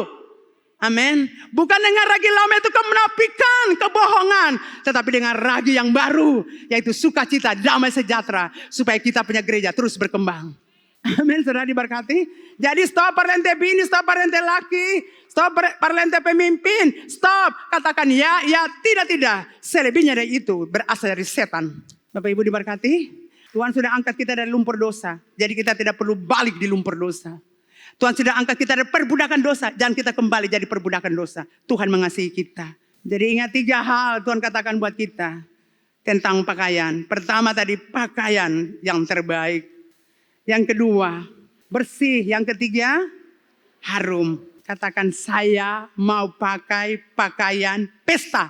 Amin. Bukan dengan ragi lama itu kemenafikan, kebohongan. Tetapi dengan ragi yang baru. Yaitu sukacita, damai sejahtera. Supaya kita punya gereja terus berkembang. Amin, saudara diberkati. Jadi stop parlente bini, stop parlente laki, stop parlente pemimpin, stop. Katakan ya, ya, tidak. Selebihnya dari itu berasal dari setan. Bapak Ibu diberkati. Tuhan sudah angkat kita dari lumpur dosa. Jadi kita tidak perlu balik di lumpur dosa. Tuhan sudah angkat kita dari perbudakan dosa. Jangan kita kembali jadi perbudakan dosa. Tuhan mengasihi kita. Jadi ingat 3 hal Tuhan katakan buat kita. Tentang pakaian. Pertama tadi pakaian yang terbaik. Yang kedua, bersih. Yang ketiga, harum. Katakan saya mau pakai pakaian pesta.